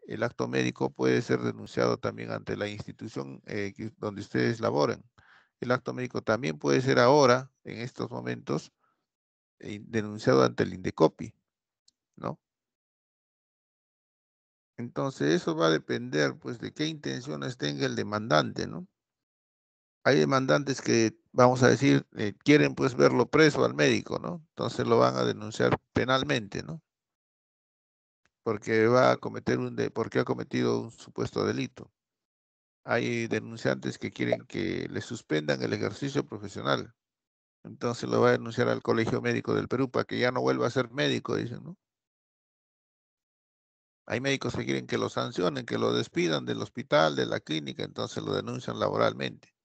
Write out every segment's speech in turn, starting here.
el acto médico puede ser denunciado también ante la institución donde ustedes laboren. El acto médico también puede ser ahora, en estos momentos, denunciado ante el INDECOPI, ¿no? Entonces, eso va a depender, pues, de qué intenciones tenga el demandante, ¿no? Hay demandantes que, vamos a decir, quieren, pues, verlo preso al médico, ¿no? Entonces lo van a denunciar penalmente, ¿no? Porque va a cometer porque ha cometido un supuesto delito. Hay denunciantes que quieren que le suspendan el ejercicio profesional. Entonces lo va a denunciar al Colegio Médico del Perú para que ya no vuelva a ser médico, dicen, ¿no? Hay médicos que quieren que lo sancionen, que lo despidan del hospital, de la clínica, entonces lo denuncian laboralmente.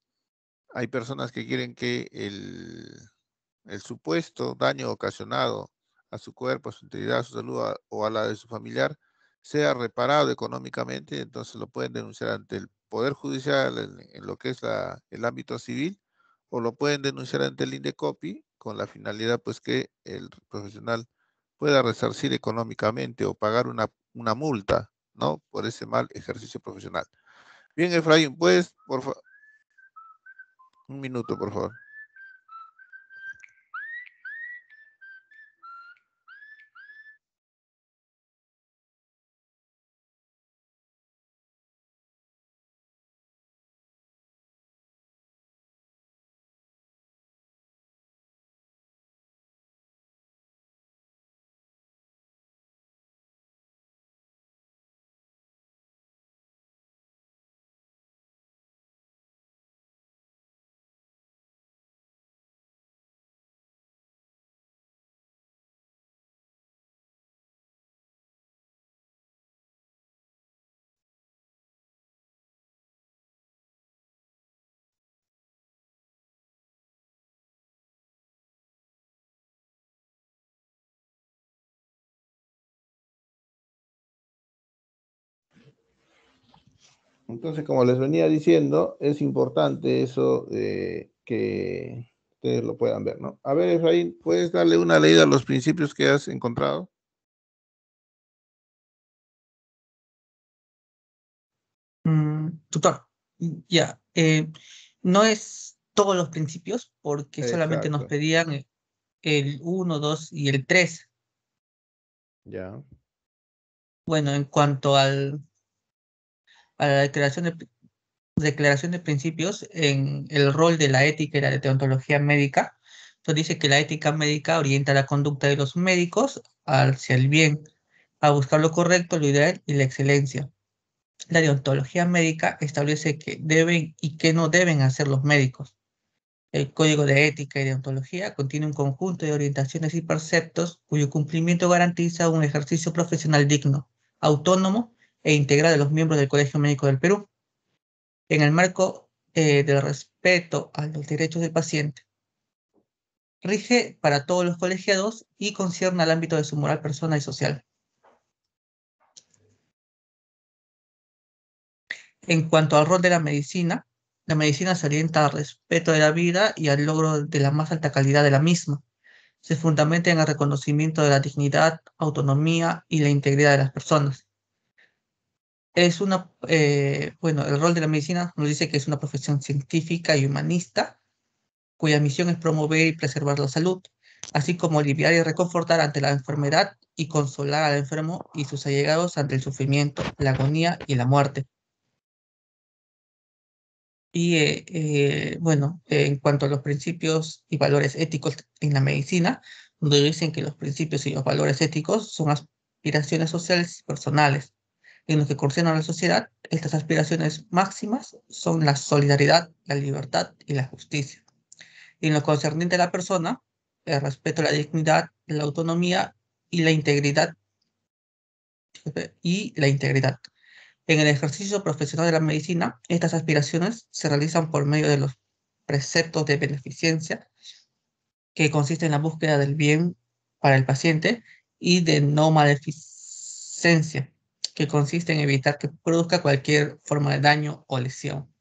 Hay personas que quieren que el supuesto daño ocasionado a su cuerpo, a su integridad, a su salud o a la de su familiar sea reparado económicamente, entonces lo pueden denunciar ante el Poder Judicial en lo que es el ámbito civil, o lo pueden denunciar ante el INDECOPI con la finalidad pues que el profesional pueda resarcir económicamente o pagar una multa, ¿no? Por ese mal ejercicio profesional. Bien, Efraín, pues, un minuto, por favor. Entonces, como les venía diciendo, es importante eso que ustedes lo puedan ver, ¿no? A ver, Efraín, ¿puedes darle una leída a los principios que has encontrado? Tutor, ya, no es todos los principios porque solamente nos Exacto, pedían el uno 2 y el 3. ya. Bueno, en cuanto a la declaración de principios en el rol de la ética y la deontología médica, entonces dice que la ética médica orienta la conducta de los médicos hacia el bien, a buscar lo correcto, lo ideal y la excelencia. La deontología médica establece qué deben y qué no deben hacer los médicos. El Código de Ética y Deontología contiene un conjunto de orientaciones y preceptos cuyo cumplimiento garantiza un ejercicio profesional digno, autónomo e integral de los miembros del Colegio Médico del Perú, en el marco del respeto a los derechos del paciente. Rige para todos los colegiados y concierne al ámbito de su moral personal y social. En cuanto al rol de la medicina se orienta al respeto de la vida y al logro de la más alta calidad de la misma. Se fundamenta en el reconocimiento de la dignidad, autonomía y la integridad de las personas. Bueno, el rol de la medicina nos dice que es una profesión científica y humanista, cuya misión es promover y preservar la salud, así como aliviar y reconfortar ante la enfermedad y consolar al enfermo y sus allegados ante el sufrimiento, la agonía y la muerte. Bueno, en cuanto a los principios y valores éticos en la medicina, donde dicen que los principios y los valores éticos son aspiraciones sociales y personales. En lo que concierne a la sociedad, estas aspiraciones máximas son la solidaridad, la libertad y la justicia. Y en lo concerniente a la persona, el respeto a la dignidad, la autonomía y la integridad, y la integridad. En el ejercicio profesional de la medicina, estas aspiraciones se realizan por medio de los preceptos de beneficencia, que consiste en la búsqueda del bien para el paciente, y de no maleficencia, que consiste en evitar que produzca cualquier forma de daño o lesión.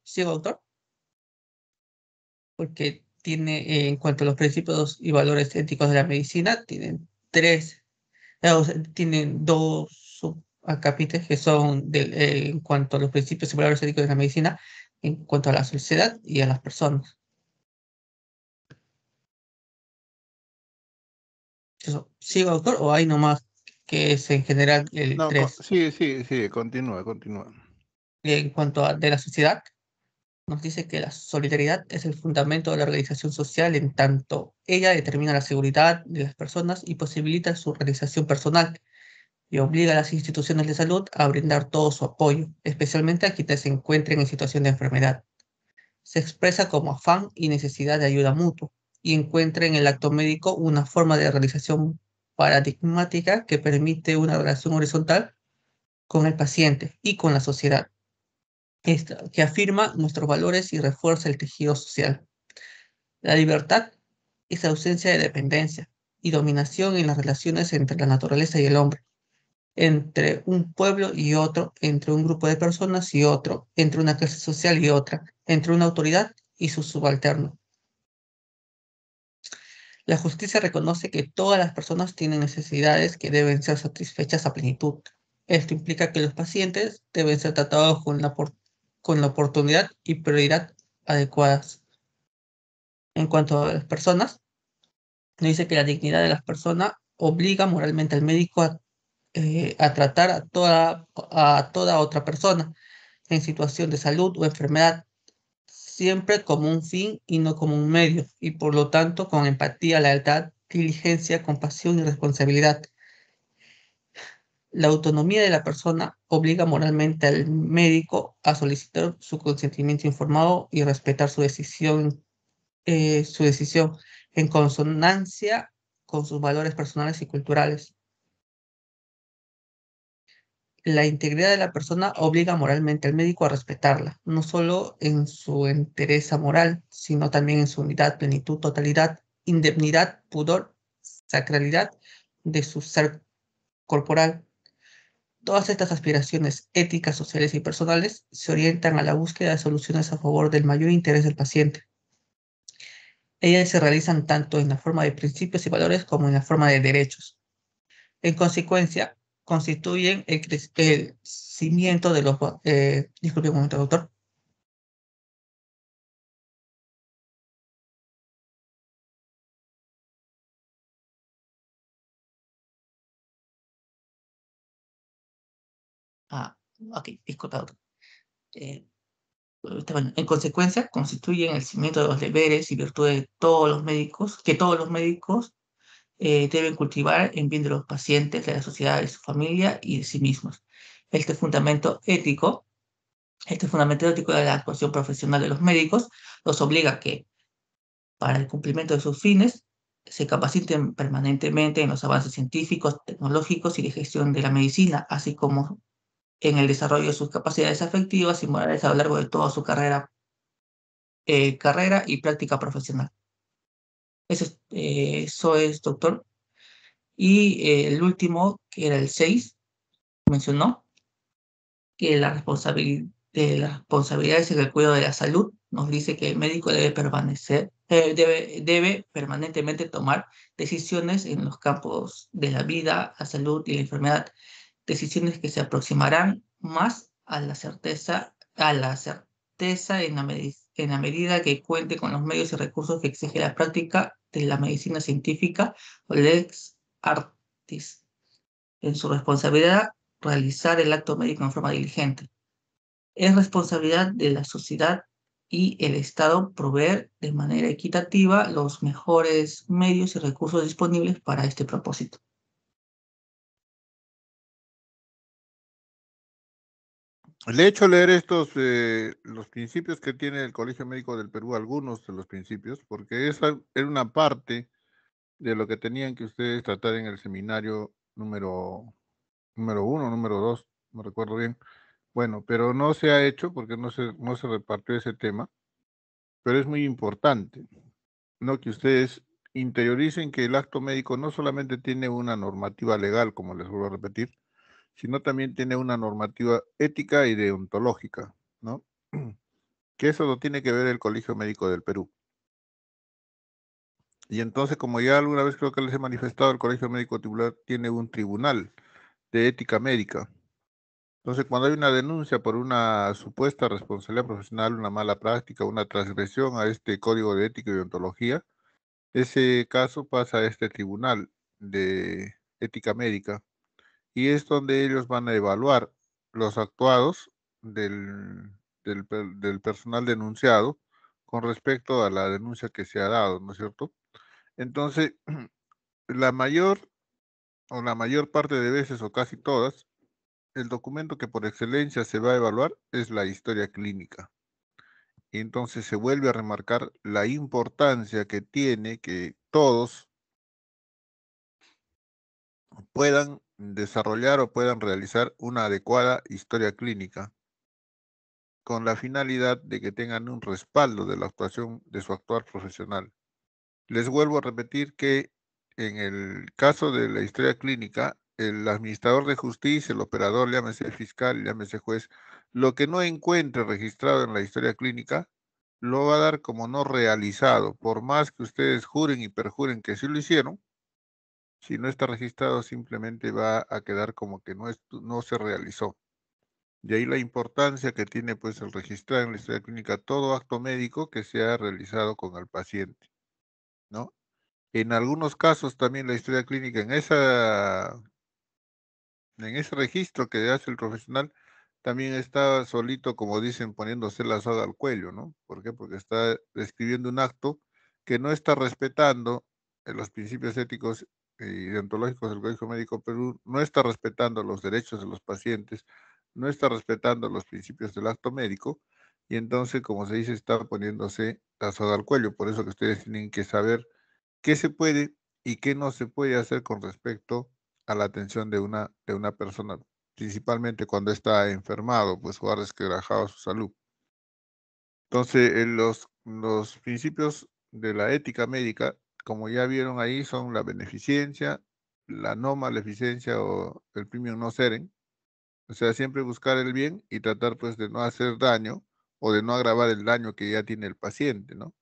¿Sí, doctor? porque tiene, en cuanto a los principios y valores éticos de la medicina, tienen tres, o sea, tienen dos subcapítulos que son en cuanto a los principios y valores éticos de la medicina, en cuanto a la sociedad y a las personas. Eso, ¿sigo, autor, o hay nomás que es en general el No, 3? sí, continúa. En cuanto a de la sociedad, nos dice que la solidaridad es el fundamento de la organización social en tanto ella determina la seguridad de las personas y posibilita su realización personal y obliga a las instituciones de salud a brindar todo su apoyo, especialmente a quienes se encuentren en situación de enfermedad. Se expresa como afán y necesidad de ayuda mutua y encuentra en el acto médico una forma de realización paradigmática que permite una relación horizontal con el paciente y con la sociedad, que afirma nuestros valores y refuerza el tejido social. La libertad es ausencia de dependencia y dominación en las relaciones entre la naturaleza y el hombre, entre un pueblo y otro, entre un grupo de personas y otro, entre una clase social y otra, entre una autoridad y su subalterno. La justicia reconoce que todas las personas tienen necesidades que deben ser satisfechas a plenitud. Esto implica que los pacientes deben ser tratados con la oportunidad y prioridad adecuadas. En cuanto a las personas, nos dice que la dignidad de las personas obliga moralmente al médico a tratar a toda otra persona en situación de salud o enfermedad, siempre como un fin y no como un medio, y por lo tanto con empatía, lealtad, diligencia, compasión y responsabilidad. La autonomía de la persona obliga moralmente al médico a solicitar su consentimiento informado y respetar su decisión en consonancia con sus valores personales y culturales. La integridad de la persona obliga moralmente al médico a respetarla, no solo en su entereza moral, sino también en su unidad, plenitud, totalidad, indemnidad, pudor, sacralidad de su ser corporal. Todas estas aspiraciones éticas, sociales y personales se orientan a la búsqueda de soluciones a favor del mayor interés del paciente. Ellas se realizan tanto en la forma de principios y valores como en la forma de derechos. En consecuencia, constituyen el cimiento de los... disculpe un momento, doctor. Ah, ok, disculpa, doctor. Eh, bueno, en consecuencia, constituyen el cimiento de los deberes y virtudes de todos los médicos, que todos los médicos deben cultivar en bien de los pacientes, de la sociedad, de su familia y de sí mismos. Este fundamento ético, este fundamento ético de la actuación profesional de los médicos los obliga a que, para el cumplimiento de sus fines, se capaciten permanentemente en los avances científicos, tecnológicos y de gestión de la medicina, así como en el desarrollo de sus capacidades afectivas y morales a lo largo de toda su carrera y práctica profesional. Eso es, doctor. Y el último, que era el 6, mencionó que las responsabilidades en el cuidado de la salud nos dice que el médico debe permanentemente tomar decisiones en los campos de la vida, la salud y la enfermedad, decisiones que se aproximarán más a la certeza en la medida que cuente con los medios y recursos que exige la práctica de la medicina científica o lex artis. En su responsabilidad, realizar el acto médico en forma diligente. Es responsabilidad de la sociedad y el Estado proveer de manera equitativa los mejores medios y recursos disponibles para este propósito. Le he hecho leer los principios que tiene el Colegio Médico del Perú, algunos de los principios, porque esa era una parte de lo que tenían que ustedes tratar en el seminario número 1, número 2, no recuerdo bien. Bueno, pero no se ha hecho porque no se repartió ese tema, pero es muy importante, ¿no? Que ustedes interioricen que el acto médico no solamente tiene una normativa legal, como les vuelvo a repetir, sino también tiene una normativa ética y deontológica, ¿no? Que eso lo tiene que ver el Colegio Médico del Perú. Y entonces, como ya alguna vez creo que les he manifestado, el Colegio Médico Titular tiene un tribunal de ética médica. Entonces, cuando hay una denuncia por una supuesta responsabilidad profesional, una mala práctica, una transgresión a este código de ética y ontología, ese caso pasa a este tribunal de ética médica y es donde ellos van a evaluar los actuados del personal denunciado con respecto a la denuncia que se ha dado, ¿no es cierto? Entonces, la mayor la mayor parte de veces o casi todas, el documento que por excelencia se va a evaluar es la historia clínica. Y entonces se vuelve a remarcar la importancia que tiene que todos puedan desarrollar o puedan realizar una adecuada historia clínica con la finalidad de que tengan un respaldo de la actuación de su actuar profesional. Les vuelvo a repetir que en el caso de la historia clínica, el administrador de justicia, el operador, llámese fiscal, llámese juez, lo que no encuentre registrado en la historia clínica, lo va a dar como no realizado, por más que ustedes juren y perjuren que sí lo hicieron, si no está registrado simplemente va a quedar como que no se realizó. De ahí la importancia que tiene pues el registrar en la historia clínica todo acto médico que se ha realizado con el paciente, ¿no? En algunos casos también la historia clínica en ese registro que hace el profesional también está solito, como dicen, poniéndose la soga al cuello, ¿no? ¿Por qué? Porque está describiendo un acto que no está respetando los principios éticos y deontológicos del Colegio Médico Perú, no está respetando los derechos de los pacientes, no está respetando los principios del acto médico, y entonces, como se dice, está poniéndose la soga al cuello. Por eso que ustedes tienen que saber qué se puede y qué no se puede hacer con respecto a la atención de una persona, principalmente cuando está enfermado, pues o ha resquebrajado su salud. Entonces, los principios de la ética médica, como ya vieron ahí, son la beneficencia, la no maleficencia o el primum non serem, o sea, siempre buscar el bien y tratar pues de no hacer daño o de no agravar el daño que ya tiene el paciente, ¿no?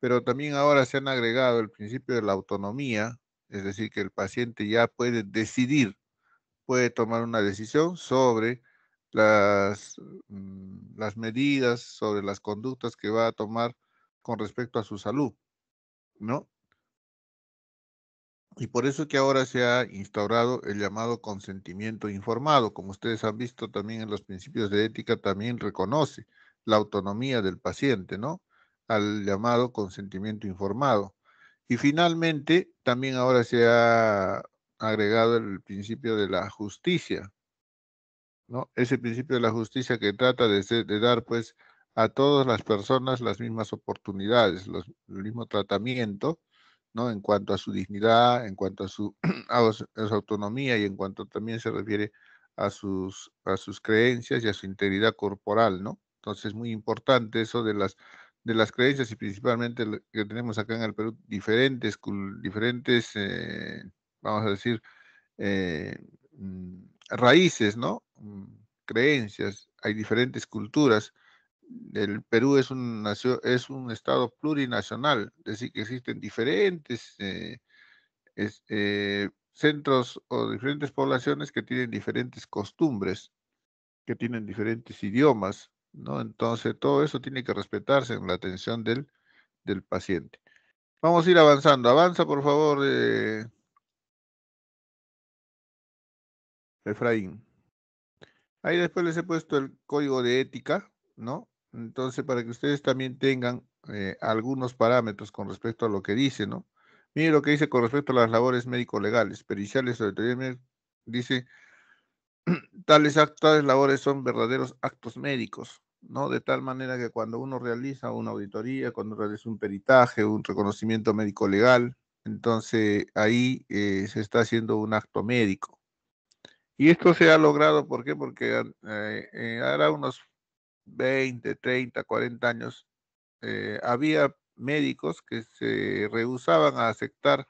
Pero también ahora se han agregado el principio de la autonomía, es decir, que el paciente ya puede decidir, puede tomar una decisión sobre las, las medidas, sobre las conductas que va a tomar con respecto a su salud, ¿no? Y por eso que ahora se ha instaurado el llamado consentimiento informado. Como ustedes han visto también en los principios de ética, también reconoce la autonomía del paciente, ¿no? Al llamado consentimiento informado. Y finalmente, también ahora se ha agregado el principio de la justicia, ¿no? Ese principio de la justicia que trata de dar, pues, a todas las personas las mismas oportunidades, el mismo tratamiento, ¿no? En cuanto a su dignidad, en cuanto a a su autonomía y en cuanto también se refiere a sus creencias y a su integridad corporal, ¿no? Entonces, es muy importante eso de las creencias y principalmente lo que tenemos acá en el Perú, diferentes vamos a decir, raíces, ¿no? Creencias, hay diferentes culturas. El Perú es un estado plurinacional, es decir, que existen diferentes centros o diferentes poblaciones que tienen diferentes costumbres, que tienen diferentes idiomas, ¿no? Entonces, todo eso tiene que respetarse en la atención del paciente. Vamos a ir avanzando. Avanza, por favor, Efraín. Ahí después les he puesto el código de ética, ¿no? Entonces, para que ustedes también tengan algunos parámetros con respecto a lo que dice, ¿no? Mire lo que dice con respecto a las labores médico-legales, periciales o auditoría dice, tales labores son verdaderos actos médicos, ¿no? De tal manera que cuando uno realiza una auditoría, cuando realiza un peritaje, un reconocimiento médico-legal, entonces ahí se está haciendo un acto médico. Y esto se ha logrado, ¿por qué? Porque ahora unos 20, 30, 40 años, había médicos que se rehusaban a aceptar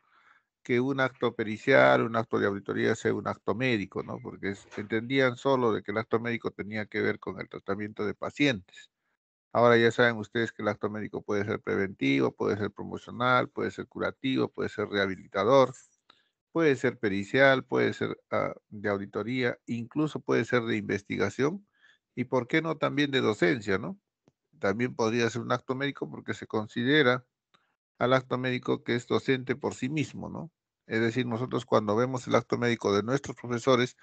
que un acto pericial, un acto de auditoría sea un acto médico, ¿no? Porque entendían solo de que el acto médico tenía que ver con el tratamiento de pacientes. Ahora ya saben ustedes que el acto médico puede ser preventivo, puede ser promocional, puede ser curativo, puede ser rehabilitador, puede ser pericial, puede ser de auditoría, incluso puede ser de investigación y por qué no también de docencia, ¿no? También podría ser un acto médico porque se considera al acto médico que es docente por sí mismo, ¿no? Es decir, nosotros cuando vemos el acto médico de nuestros profesores,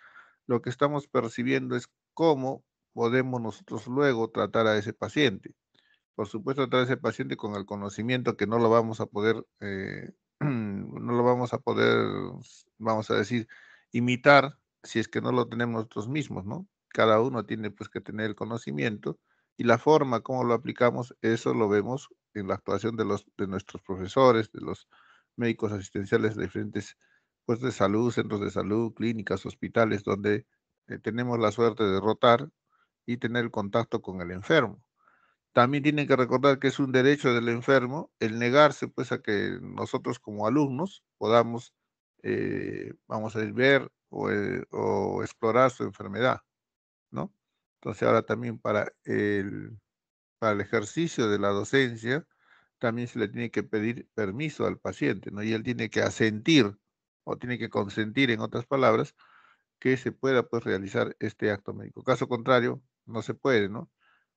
lo que estamos percibiendo es cómo podemos nosotros luego tratar a ese paciente. Por supuesto, tratar a ese paciente con el conocimiento que no lo vamos a poder, no lo vamos a poder, vamos a decir, imitar si es que no lo tenemos nosotros mismos, ¿no? Cada uno tiene pues que tener el conocimiento y la forma como lo aplicamos, eso lo vemos en la actuación de nuestros profesores, de los médicos asistenciales de diferentes puestos de salud, centros de salud, clínicas, hospitales, donde tenemos la suerte de rotar y tener contacto con el enfermo. También tienen que recordar que es un derecho del enfermo el negarse pues a que nosotros como alumnos podamos, vamos a decir, ver o explorar su enfermedad, ¿no? Entonces ahora también para el ejercicio de la docencia, también se le tiene que pedir permiso al paciente, ¿no? Y él tiene que asentir o tiene que consentir, en otras palabras, que se pueda pues realizar este acto médico. Caso contrario, no se puede, ¿no?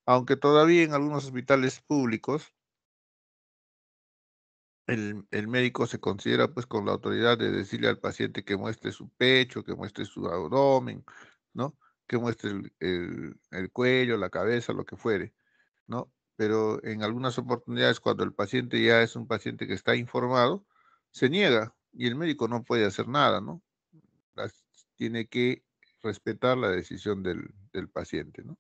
Aunque todavía en algunos hospitales públicos el médico se considera pues con la autoridad de decirle al paciente que muestre su pecho, que muestre su abdomen, ¿no? Que muestre el cuello, la cabeza, lo que fuere, ¿no? Pero en algunas oportunidades cuando el paciente ya es un paciente que está informado, se niega y el médico no puede hacer nada, ¿no? Tiene que respetar la decisión del paciente, ¿no?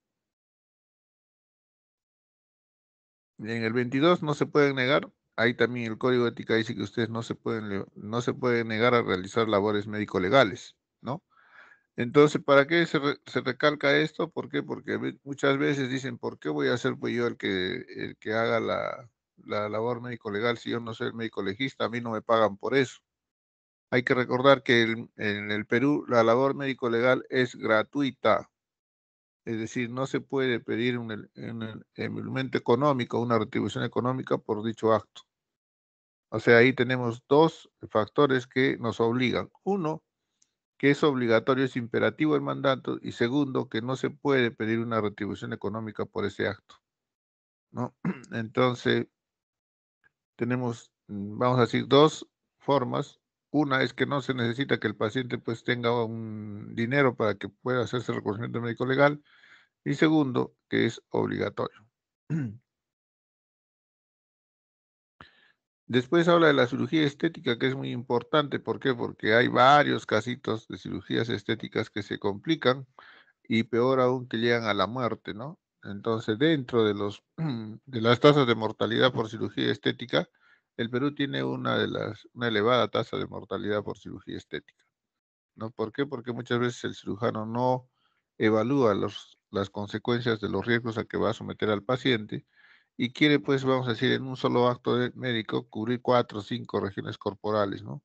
En el 22 no se pueden negar. Ahí también el Código de Ética dice que ustedes no se pueden negar a realizar labores médico-legales, ¿no? Entonces, ¿para qué se recalca esto? ¿Por qué? Porque muchas veces dicen, ¿por qué voy a ser pues yo el que haga la labor médico-legal si yo no soy el médico legista? A mí no me pagan por eso. Hay que recordar que en el Perú la labor médico-legal es gratuita. Es decir, no se puede pedir un emolumento económico, una retribución económica por dicho acto. O sea, ahí tenemos dos factores que nos obligan. Uno, que es obligatorio, es imperativo el mandato. Y segundo, que no se puede pedir una retribución económica por ese acto, ¿no? Entonces, tenemos, vamos a decir, dos formas. Una es que no se necesita que el paciente pues tenga un dinero para que pueda hacerse el reconocimiento médico legal. Y segundo, que es obligatorio. Después habla de la cirugía estética, que es muy importante. ¿Por qué? Porque hay varios casitos de cirugías estéticas que se complican y peor aún que llegan a la muerte, ¿no? Entonces, dentro de de las tasas de mortalidad por cirugía estética, el Perú tiene una elevada tasa de mortalidad por cirugía estética, ¿no? ¿Por qué? Porque muchas veces el cirujano no evalúa las consecuencias de los riesgos a que va a someter al paciente y quiere, pues, vamos a decir, en un solo acto médico cubrir 4 o 5 regiones corporales, ¿no?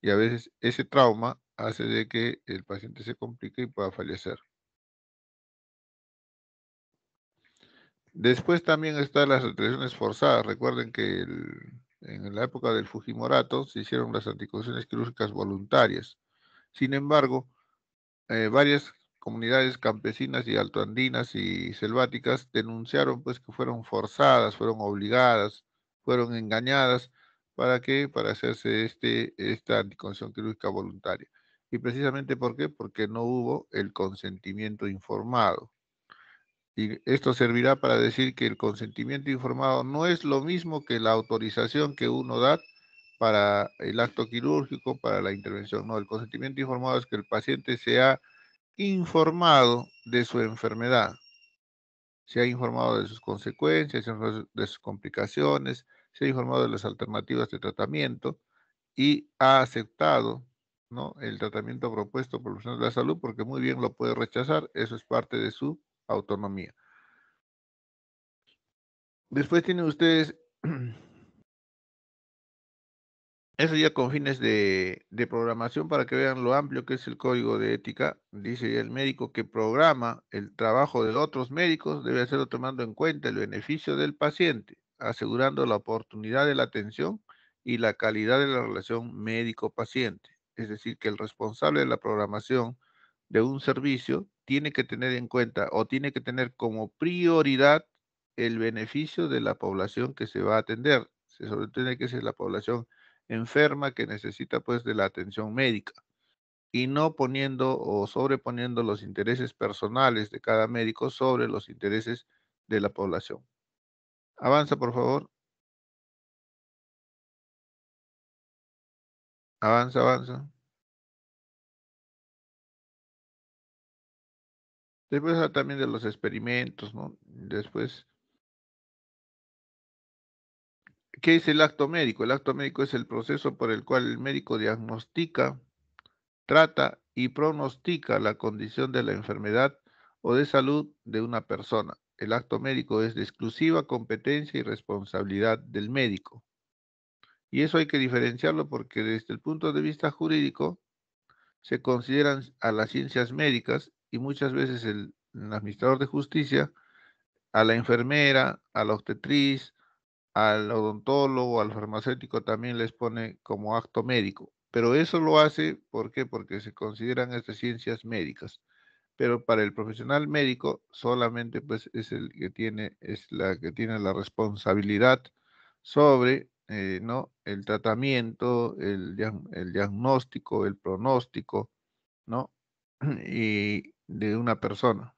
Y a veces ese trauma hace de que el paciente se complique y pueda fallecer. Después también están las retenciones forzadas. Recuerden que en la época del Fujimorato se hicieron las anticoncepciones quirúrgicas voluntarias. Sin embargo, varias comunidades campesinas y altoandinas y selváticas denunciaron pues que fueron forzadas, fueron obligadas, fueron engañadas. ¿Para qué? Para hacerse esta anticoncepción quirúrgica voluntaria. Y precisamente ¿por qué? Porque no hubo el consentimiento informado. Y esto servirá para decir que el consentimiento informado no es lo mismo que la autorización que uno da para el acto quirúrgico, para la intervención. No, el consentimiento informado es que el paciente sea informado de su enfermedad, se ha informado de sus consecuencias, de sus complicaciones, se ha informado de las alternativas de tratamiento y ha aceptado, ¿no?, el tratamiento propuesto por el profesional de la salud porque muy bien lo puede rechazar, eso es parte de su autonomía. Después tienen ustedes Eso ya con fines de programación para que vean lo amplio que es el código de ética. Dice el médico que programa el trabajo de otros médicos debe hacerlo tomando en cuenta el beneficio del paciente, asegurando la oportunidad de la atención y la calidad de la relación médico-paciente. Es decir, que el responsable de la programación de un servicio tiene que tener en cuenta o tiene que tener como prioridad el beneficio de la población que se va a atender. Se sobreentiende que esa es la población enferma que necesita pues de la atención médica y no poniendo o sobreponiendo los intereses personales de cada médico sobre los intereses de la población. Avanza, por favor. Avanza, avanza. Después también de los experimentos, ¿no? Después, ¿qué es el acto médico? El acto médico es el proceso por el cual el médico diagnostica, trata y pronostica la condición de la enfermedad o de salud de una persona. El acto médico es de exclusiva competencia y responsabilidad del médico. Y eso hay que diferenciarlo porque desde el punto de vista jurídico se consideran a las ciencias médicas y muchas veces el administrador de justicia, a la enfermera, a la obstetriz, al odontólogo, al farmacéutico también les pone como acto médico. Pero eso lo hace, ¿por qué? Porque se consideran estas ciencias médicas. Pero para el profesional médico solamente pues es el que tiene, es la que tiene la responsabilidad sobre, ¿no? El tratamiento, el diagnóstico, el pronóstico, ¿no? Y de una persona.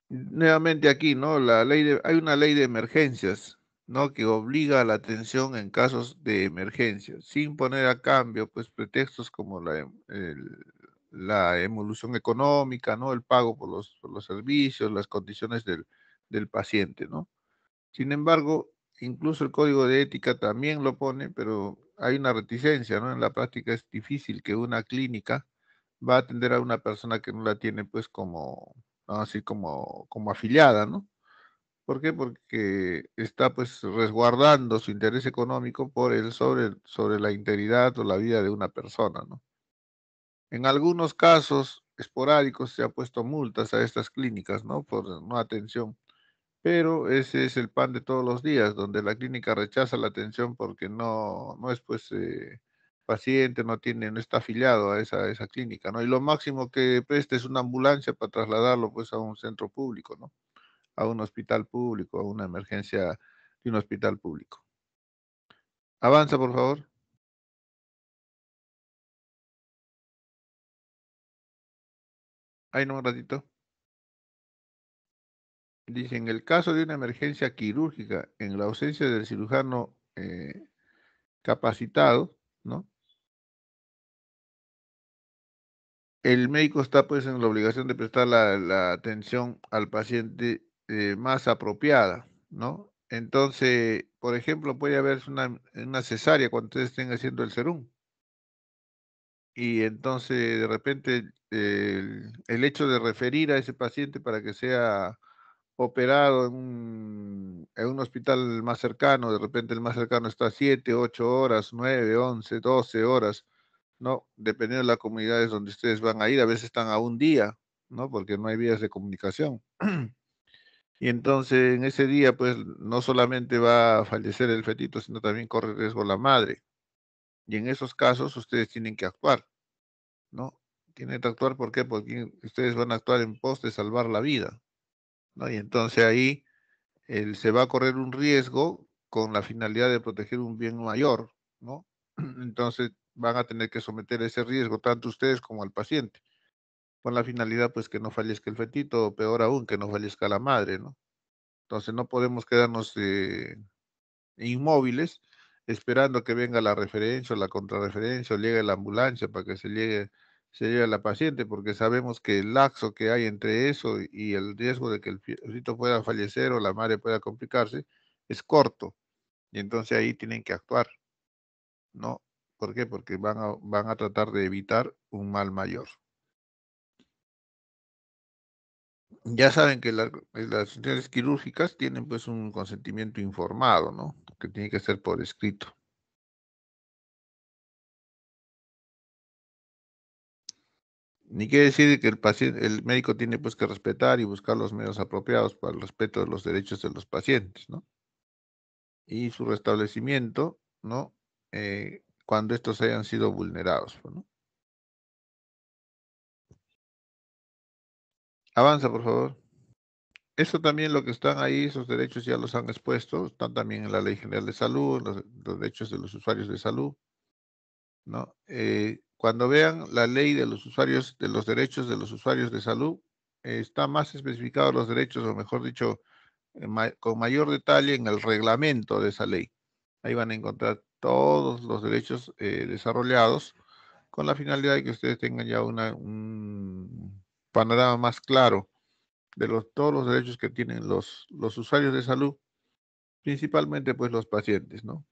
Nuevamente aquí, ¿no? Hay una ley de emergencias, ¿no? Que obliga a la atención en casos de emergencia, sin poner a cambio, pues, pretextos como la evolución económica, ¿no? El pago por los servicios, las condiciones del paciente, ¿no? Sin embargo, incluso el código de ética también lo pone, pero hay una reticencia, ¿no? En la práctica es difícil que una clínica va a atender a una persona que no la tiene, pues, como, ¿no? Así como afiliada, ¿no? ¿Por qué? Porque está, pues, resguardando su interés económico sobre la integridad o la vida de una persona, ¿no? En algunos casos esporádicos se ha puesto multas a estas clínicas, ¿no? Por no atención, pero ese es el pan de todos los días, donde la clínica rechaza la atención porque no es pues paciente, no está afiliado a esa clínica, ¿no? Y lo máximo que presta es una ambulancia para trasladarlo pues a un centro público, ¿no? A un hospital público, a una emergencia de un hospital público. Avanza, por favor. Ahí no un ratito. Dice, en el caso de una emergencia quirúrgica, en la ausencia del cirujano capacitado, ¿no? El médico está pues en la obligación de prestar la atención al paciente más apropiada, ¿no? Entonces, por ejemplo, puede haber una cesárea cuando ustedes estén haciendo el serum y entonces de repente el hecho de referir a ese paciente para que sea operado en un hospital más cercano, de repente el más cercano está a 7, 8 horas, 9, 11, 12 horas, ¿no? Dependiendo de las comunidades donde ustedes van a ir, a veces están a un día, ¿no? Porque no hay vías de comunicación. Y entonces en ese día, pues no solamente va a fallecer el fetito, sino también corre riesgo la madre. Y en esos casos ustedes tienen que actuar, ¿no? Tienen que actuar, ¿por qué? Porque ustedes van a actuar en pos de salvar la vida, ¿no? Y entonces ahí se va a correr un riesgo con la finalidad de proteger un bien mayor, ¿no? Entonces van a tener que someter ese riesgo tanto ustedes como al paciente, con la finalidad pues que no fallezca el fetito, o peor aún, que no fallezca la madre, ¿no? Entonces no podemos quedarnos inmóviles esperando que venga la referencia o la contrarreferencia o llegue la ambulancia para que se llegue a la paciente, porque sabemos que el laxo que hay entre eso y el riesgo de que el fetito pueda fallecer o la madre pueda complicarse es corto. Y entonces ahí tienen que actuar, ¿no? ¿Por qué? Porque van a tratar de evitar un mal mayor. Ya saben que las instituciones quirúrgicas tienen pues un consentimiento informado, ¿no? Que tiene que ser por escrito. Ni quiere decir que el paciente, el médico tiene pues que respetar y buscar los medios apropiados para el respeto de los derechos de los pacientes, ¿no? Y su restablecimiento, ¿no? Cuando estos hayan sido vulnerados, pues, ¿no? Avanza, por favor. Eso también lo que están ahí, esos derechos ya los han expuesto, están también en la Ley General de Salud, los derechos de los usuarios de salud, ¿no? Cuando vean la ley de los usuarios, de los derechos de los usuarios de salud, está más especificados los derechos, o mejor dicho, con mayor detalle en el reglamento de esa ley. Ahí van a encontrar todos los derechos desarrollados con la finalidad de que ustedes tengan ya un panorama más claro de todos los derechos que tienen los usuarios de salud, principalmente pues los pacientes, ¿no?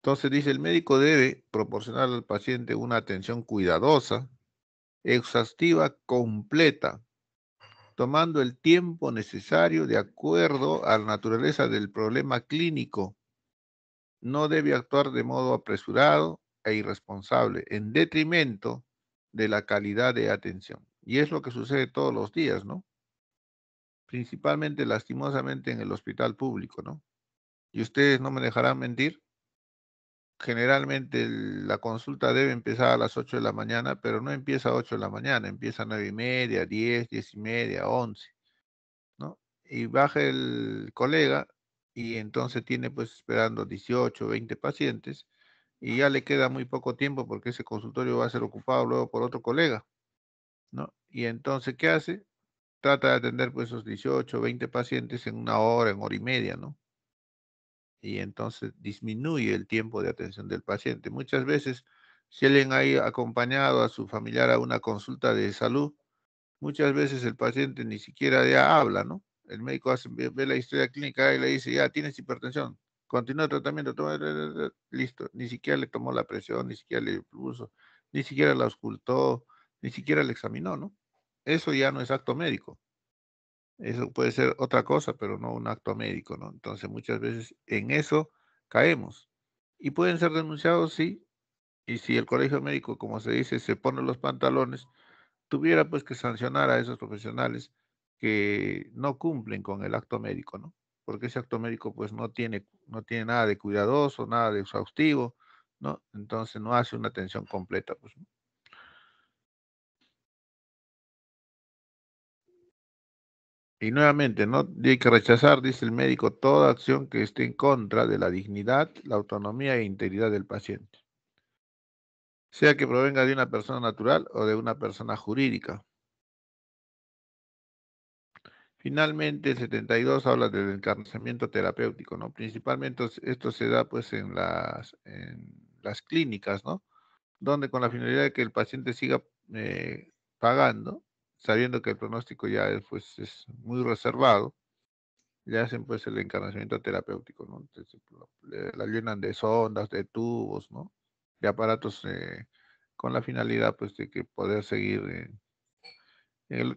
Entonces dice, el médico debe proporcionar al paciente una atención cuidadosa, exhaustiva, completa, tomando el tiempo necesario de acuerdo a la naturaleza del problema clínico. No debe actuar de modo apresurado e irresponsable, en detrimento de la calidad de atención. Y es lo que sucede todos los días, ¿no? Principalmente, lastimosamente, en el hospital público, ¿no? Y ustedes no me dejarán mentir, generalmente la consulta debe empezar a las 8 de la mañana, pero no empieza a 8 de la mañana, empieza a 9:30, 10, 10:30, 11, ¿no? Y baja el colega y entonces tiene pues esperando 18, 20 pacientes y ya le queda muy poco tiempo porque ese consultorio va a ser ocupado luego por otro colega, ¿no? Y entonces, ¿qué hace? Trata de atender pues esos 18, 20 pacientes en una hora, en hora y media, ¿no? Y entonces disminuye el tiempo de atención del paciente. Muchas veces, si alguien ha acompañado a su familiar a una consulta de salud, muchas veces el paciente ni siquiera ya habla, ¿no? El médico ve la historia clínica y le dice, ya tienes hipertensión, continúa el tratamiento, listo. Ni siquiera le tomó la presión, ni siquiera le puso, ni siquiera la auscultó, ni siquiera le examinó, ¿no? Eso ya no es acto médico. Eso puede ser otra cosa, pero no un acto médico, ¿no? Entonces muchas veces en eso caemos. Y pueden ser denunciados, sí, y si el colegio médico, como se dice, se pone los pantalones, tuviera pues que sancionar a esos profesionales que no cumplen con el acto médico, ¿no? Porque ese acto médico pues no tiene nada de cuidadoso, nada de exhaustivo, ¿no? Entonces no hace una atención completa, pues, ¿no? Y nuevamente, no hay que rechazar, dice el médico, toda acción que esté en contra de la dignidad, la autonomía e integridad del paciente, sea que provenga de una persona natural o de una persona jurídica. Finalmente, el 72 habla del encarnizamiento terapéutico, ¿no? Principalmente esto se da pues en las clínicas, ¿no? Donde con la finalidad de que el paciente siga pagando, sabiendo que el pronóstico ya pues, es muy reservado, le hacen pues el encarnizamiento terapéutico, ¿no? Entonces, la llenan de sondas, de tubos, ¿no? De aparatos con la finalidad pues de que poder seguir,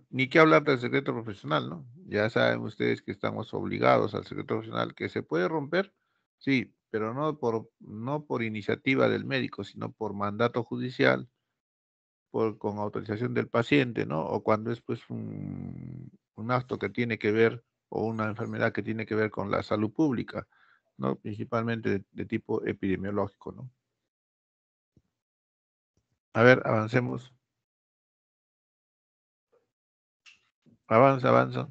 ni que hablar del secreto profesional, ¿no? Ya saben ustedes que estamos obligados al secreto profesional, que se puede romper, sí, pero no por iniciativa del médico, sino por mandato judicial, con autorización del paciente, ¿no? O cuando es pues un acto que tiene que ver, o una enfermedad que tiene que ver con la salud pública, ¿no? Principalmente de tipo epidemiológico, ¿no? A ver, avancemos. Avanza, avanza.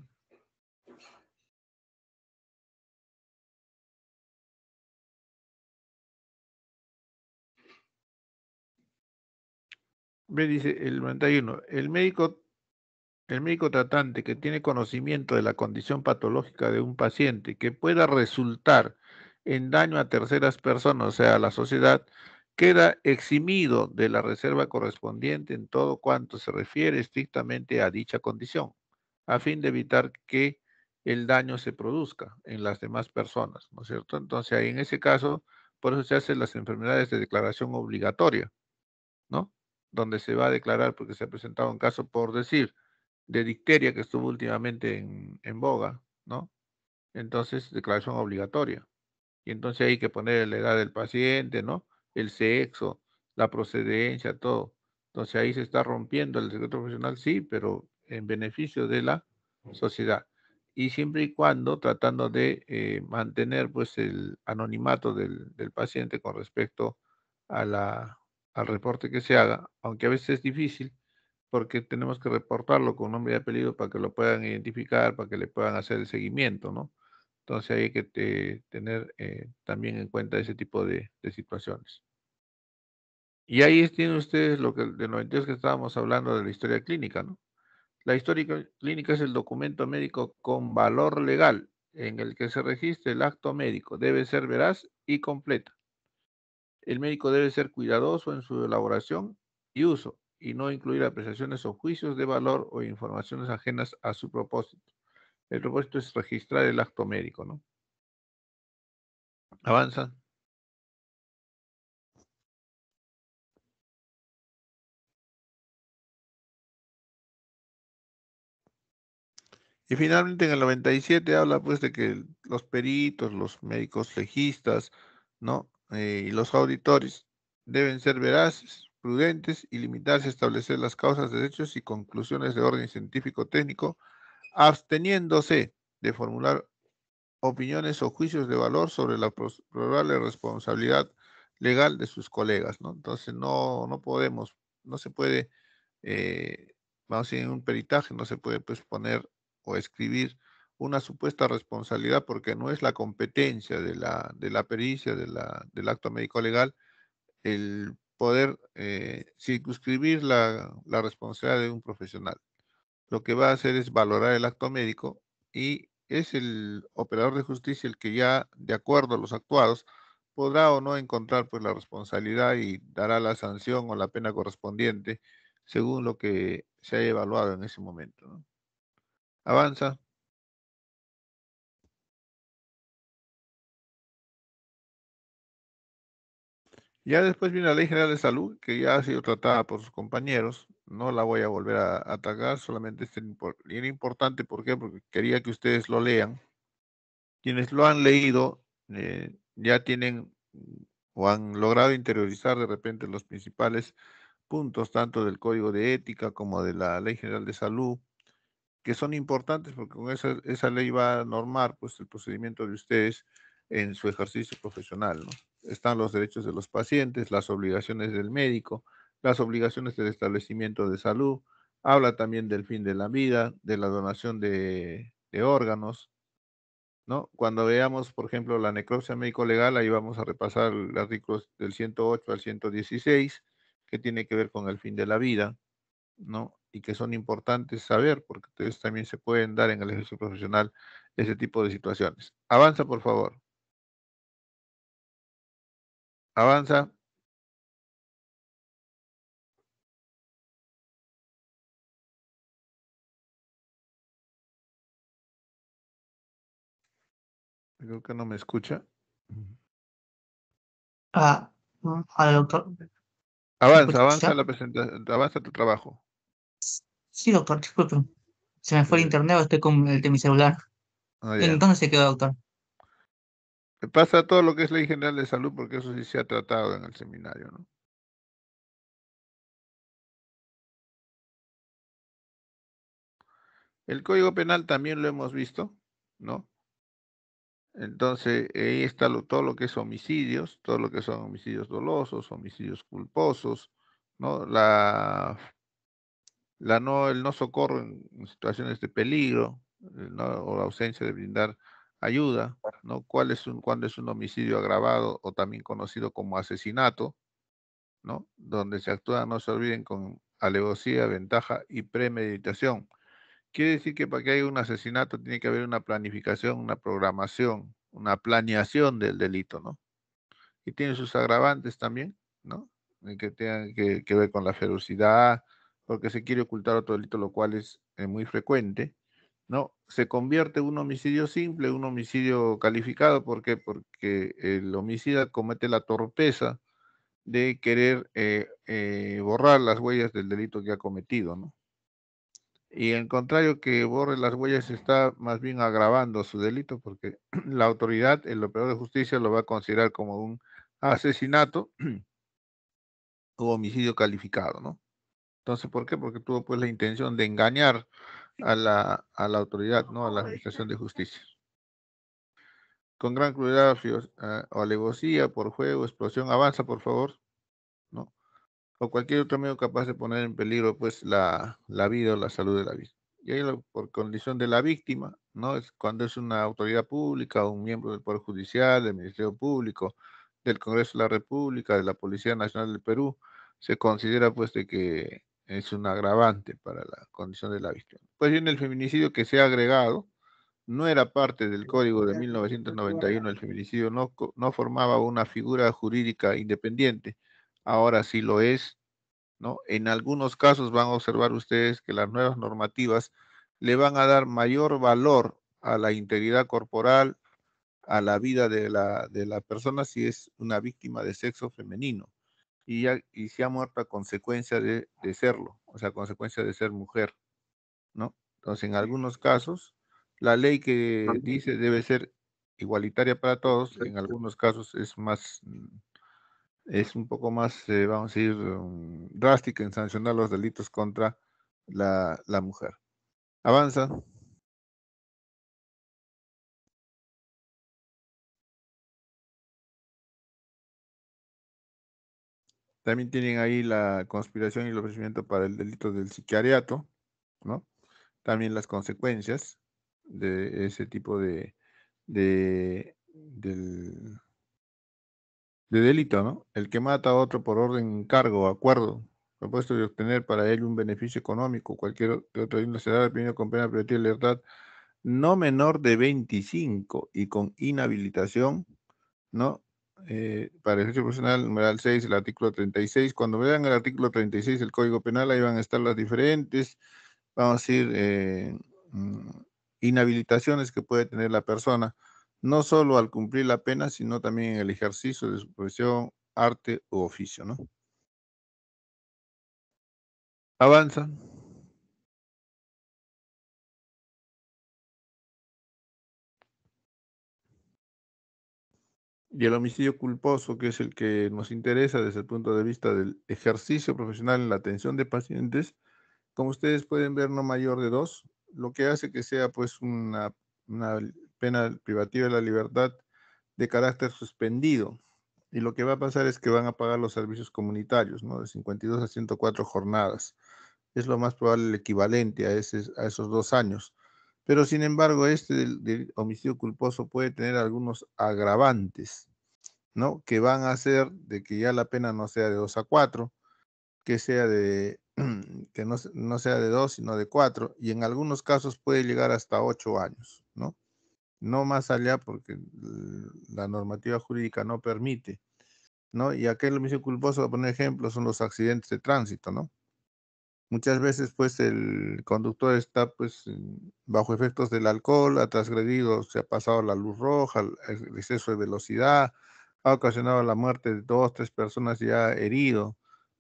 Ve, dice el 91. El médico tratante que tiene conocimiento de la condición patológica de un paciente que pueda resultar en daño a terceras personas, o sea, a la sociedad, queda eximido de la reserva correspondiente en todo cuanto se refiere estrictamente a dicha condición, a fin de evitar que el daño se produzca en las demás personas, ¿no es cierto? Entonces, ahí en ese caso, por eso se hacen las enfermedades de declaración obligatoria, ¿no? donde se va a declarar, porque se ha presentado un caso, por decir, de difteria que estuvo últimamente en boga, ¿no? Entonces, declaración obligatoria. Y entonces hay que poner la edad del paciente, ¿no? El sexo, la procedencia, todo. Entonces ahí se está rompiendo el secreto profesional, sí, pero en beneficio de la sociedad. Y siempre y cuando tratando de mantener pues el anonimato del paciente con respecto a al reporte que se haga, aunque a veces es difícil porque tenemos que reportarlo con nombre y apellido para que lo puedan identificar, para que le puedan hacer el seguimiento, ¿no? Entonces hay que tener también en cuenta ese tipo de situaciones. Y ahí tienen ustedes lo que de 92 que estábamos hablando de la historia clínica, ¿no? La historia clínica es el documento médico con valor legal en el que se registre el acto médico. Debe ser veraz y completa. El médico debe ser cuidadoso en su elaboración y uso y no incluir apreciaciones o juicios de valor o informaciones ajenas a su propósito. El propósito es registrar el acto médico, ¿no? Avanza. Y finalmente en el 97 habla pues de que los peritos, los médicos legistas, ¿no? Y los auditores deben ser veraces, prudentes y limitarse a establecer las causas de hechos y conclusiones de orden científico-técnico, absteniéndose de formular opiniones o juicios de valor sobre la probable responsabilidad legal de sus colegas, ¿no? Entonces no podemos, no se puede, vamos a decir, en un peritaje no se puede pues poner o escribir una supuesta responsabilidad porque no es la competencia de la pericia, del acto médico legal, el poder circunscribir la responsabilidad de un profesional. Lo que va a hacer es valorar el acto médico y es el operador de justicia el que ya, de acuerdo a los actuados, podrá o no encontrar pues la responsabilidad y dará la sanción o la pena correspondiente según lo que se haya evaluado en ese momento, ¿no? Avanza. Ya después viene la Ley General de Salud, que ya ha sido tratada por sus compañeros. No la voy a volver a atacar, solamente era importante. ¿Por qué? Porque quería que ustedes lo lean. Quienes lo han leído ya tienen o han logrado interiorizar de repente los principales puntos tanto del Código de Ética como de la Ley General de Salud, que son importantes porque con esa ley va a normar pues el procedimiento de ustedes en su ejercicio profesional, ¿no? Están los derechos de los pacientes, las obligaciones del médico, las obligaciones del establecimiento de salud, habla también del fin de la vida, de la donación de órganos, ¿no? Cuando veamos, por ejemplo, la necropsia médico-legal, ahí vamos a repasar los artículos del 108 al 116, que tiene que ver con el fin de la vida, ¿no? Y que son importantes saber, porque ustedes también se pueden dar en el ejercicio profesional ese tipo de situaciones. Avanza, por favor. Avanza. Creo que no me escucha. Ah, al doctor, ¿me Avanza, escucha avanza escuchar? la presentación, avanza tu trabajo. Sí, doctor, disculpe. Se me fue el Eh, internet, estoy con el de mi celular. ¿En ya. dónde se quedó, doctor? Pasa todo lo que es Ley General de Salud, porque eso sí se ha tratado en el seminario, ¿no? El Código Penal también lo hemos visto, ¿no? Entonces, ahí está todo lo que es homicidios, todo lo que son homicidios dolosos, homicidios culposos, ¿no? El no socorro en situaciones de peligro, o la ausencia de brindar ayuda, ¿no? Cuándo es un homicidio agravado o también conocido como asesinato, ¿no? Donde se actúa, no se olviden, con alevosía, ventaja y premeditación. Quiere decir que para que haya un asesinato tiene que haber una planificación, una programación, una planeación del delito, ¿no? Y tiene sus agravantes también, ¿no? Que tengan que ver con la ferocidad, porque se quiere ocultar otro delito, lo cual es muy frecuente, ¿no? Se convierte un homicidio simple, un homicidio calificado, ¿por qué? Porque el homicida comete la torpeza de querer borrar las huellas del delito que ha cometido, ¿no? Y en contrario que borre las huellas está más bien agravando su delito porque la autoridad, el operador de justicia lo va a considerar como un asesinato o homicidio calificado, ¿no? Entonces, ¿por qué? Porque tuvo pues la intención de engañar a la autoridad, ¿no? A la administración de justicia. Con gran crueldad o alevosía, por juego, explosión, avanza, por favor, ¿no? O cualquier otro medio capaz de poner en peligro, pues, la vida o la salud de la víctima. Y ahí, por condición de la víctima, ¿no? Es cuando es una autoridad pública, un miembro del Poder Judicial, del Ministerio Público, del Congreso de la República, de la Policía Nacional del Perú, se considera, pues, de que es un agravante para la condición de la víctima. Pues bien, el feminicidio que se ha agregado no era parte del Código de 1991, el feminicidio no formaba una figura jurídica independiente, ahora sí lo es, ¿no? En algunos casos van a observar ustedes que las nuevas normativas le van a dar mayor valor a la integridad corporal, a la vida de la persona si es una víctima de sexo femenino y se ha muerto a consecuencia de serlo, o sea, a consecuencia de ser mujer, ¿no? Entonces, en algunos casos, la ley que dice debe ser igualitaria para todos, en algunos casos es más, es un poco más, vamos a decir, drástica en sancionar los delitos contra la mujer. Avanza. También tienen ahí la conspiración y el ofrecimiento para el delito del sicariato, ¿no? También las consecuencias de ese tipo del de delito, ¿no? El que mata a otro por orden, encargo o acuerdo, propuesto de obtener para él un beneficio económico, cualquier otro índole será reprimido con pena privativa de libertad no menor de 25 y con inhabilitación, ¿no? Para ejercicio profesional, numeral 6, el artículo 36. Cuando vean el artículo 36 del Código Penal, ahí van a estar las diferentes, vamos a decir, mm, inhabilitaciones que puede tener la persona, no solo al cumplir la pena, sino también en el ejercicio de su profesión, arte u oficio, ¿no? Avanza. Y el homicidio culposo, que es el que nos interesa desde el punto de vista del ejercicio profesional en la atención de pacientes, como ustedes pueden ver, no mayor de 2, lo que hace que sea pues una pena privativa de la libertad de carácter suspendido. Y lo que va a pasar es que van a pagar los servicios comunitarios, ¿no? De 52 a 104 jornadas. Es lo más probable el equivalente a esos 2 años. Pero sin embargo, este del homicidio culposo puede tener algunos agravantes, ¿no? Que van a hacer de que ya la pena no sea de 2 a 4, que sea que no sea de 2, sino de 4, y en algunos casos puede llegar hasta 8 años, ¿no? No más allá porque la normativa jurídica no permite, ¿no? Y aquel homicidio culposo, por poner ejemplo, son los accidentes de tránsito, ¿no? Muchas veces, pues, el conductor está, pues, bajo efectos del alcohol, ha transgredido, se ha pasado la luz roja, el exceso de velocidad, ha ocasionado la muerte de 2, 3 personas y ha herido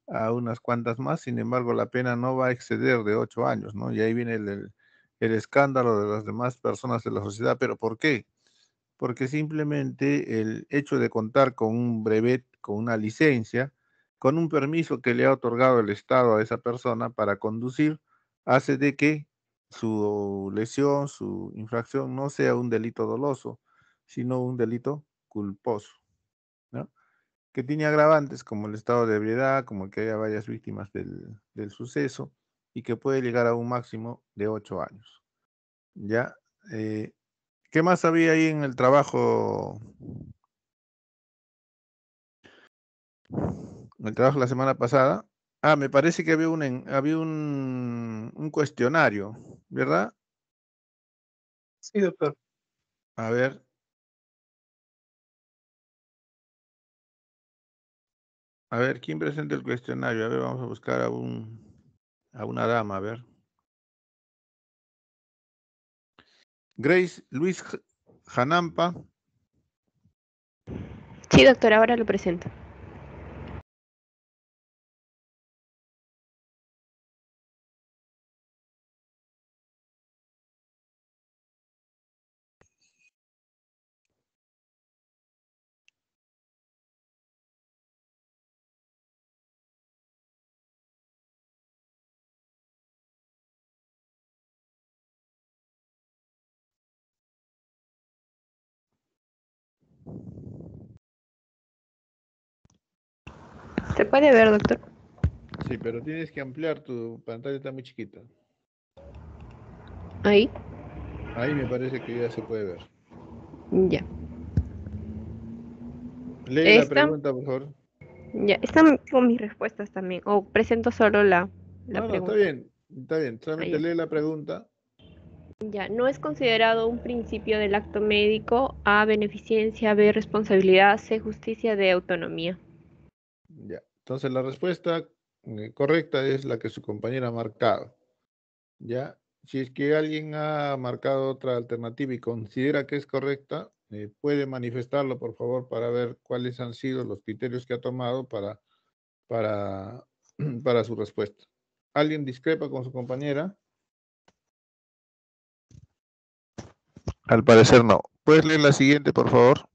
a unas cuantas más. Sin embargo, la pena no va a exceder de 8 años, ¿no? Y ahí viene el escándalo de las demás personas de la sociedad. ¿Pero por qué? Porque simplemente el hecho de contar con un brevet, con una licencia, con un permiso que le ha otorgado el Estado a esa persona para conducir, hace de que su lesión, su infracción no sea un delito doloso, sino un delito culposo, ¿no? Que tiene agravantes como el estado de ebriedad, como que haya varias víctimas del suceso y que puede llegar a un máximo de 8 años. ¿Ya? Eh, ¿Qué más había ahí en el trabajo? En el trabajo la semana pasada. Ah, me parece que había un cuestionario, ¿verdad? Sí, doctor. A ver, ¿quién presenta el cuestionario? A ver, vamos a buscar a una dama, a ver. Grace Luis Janampa. Sí, doctor, ahora lo presento. ¿Se puede ver, doctor? Sí, pero tienes que ampliar, tu pantalla está muy chiquita. Ahí. Ahí me parece que ya se puede ver. Ya. Lee la pregunta, por favor. Ya, están con mis respuestas también. O presento solo la No, está pregunta. bien, está bien. Solamente lee la pregunta. Ya, no es considerado un principio del acto médico. A, beneficencia. B, responsabilidad. C, justicia. D, autonomía. Ya. Entonces la respuesta correcta es la que su compañera ha marcado. Ya. Si es que alguien ha marcado otra alternativa y considera que es correcta, puede manifestarlo, por favor, para ver cuáles han sido los criterios que ha tomado para, para su respuesta. ¿Alguien discrepa con su compañera? Al parecer no. ¿Puedes leer la siguiente, por favor?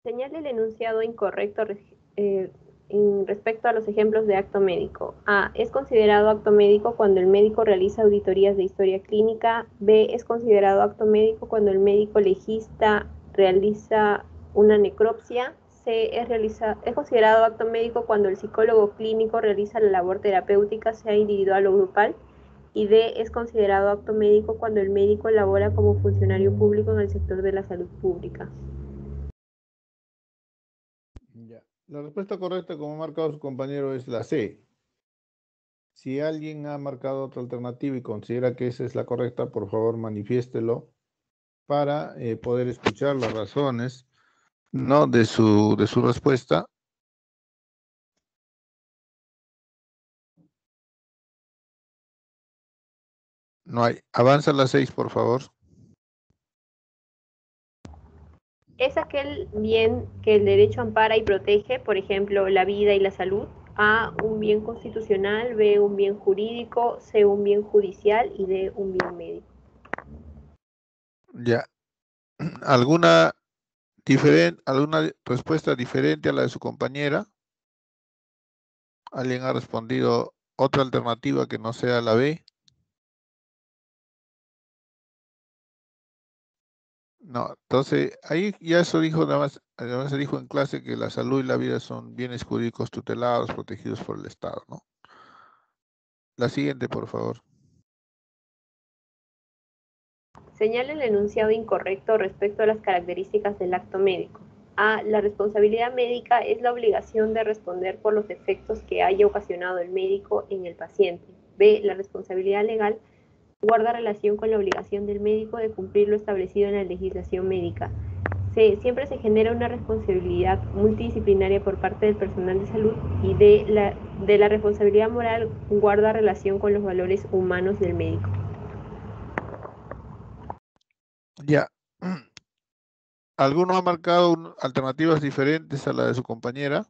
Señale el enunciado incorrecto respecto a los ejemplos de acto médico. A. Es considerado acto médico cuando el médico realiza auditorías de historia clínica. B. Es considerado acto médico cuando el médico legista realiza una necropsia. C. Es considerado acto médico cuando el psicólogo clínico realiza la labor terapéutica, sea individual o grupal. Y D. Es considerado acto médico cuando el médico labora como funcionario público en el sector de la salud pública. Ya. La respuesta correcta, como ha marcado su compañero, es la C. Si alguien ha marcado otra alternativa y considera que esa es la correcta, por favor manifiéstelo para poder escuchar las razones, ¿no?, de su respuesta. No hay. Avanza la 6, por favor. Es aquel bien que el derecho ampara y protege, por ejemplo, la vida y la salud. A, un bien constitucional. B, un bien jurídico. C, un bien judicial. Y D, un bien médico. Ya. ¿Alguna respuesta diferente a la de su compañera? ¿Alguien ha respondido otra alternativa que no sea la B? No, entonces ahí ya eso dijo, además se dijo en clase que la salud y la vida son bienes jurídicos tutelados, protegidos por el Estado, ¿no? La siguiente, por favor. Señala el enunciado incorrecto respecto a las características del acto médico. A, la responsabilidad médica es la obligación de responder por los efectos que haya ocasionado el médico en el paciente. B, la responsabilidad legal guarda relación con la obligación del médico de cumplir lo establecido en la legislación médica. C. Siempre se genera una responsabilidad multidisciplinaria por parte del personal de salud. Y D. De la responsabilidad moral guarda relación con los valores humanos del médico. Ya. ¿Alguno ha marcado alternativas diferentes a la de su compañera?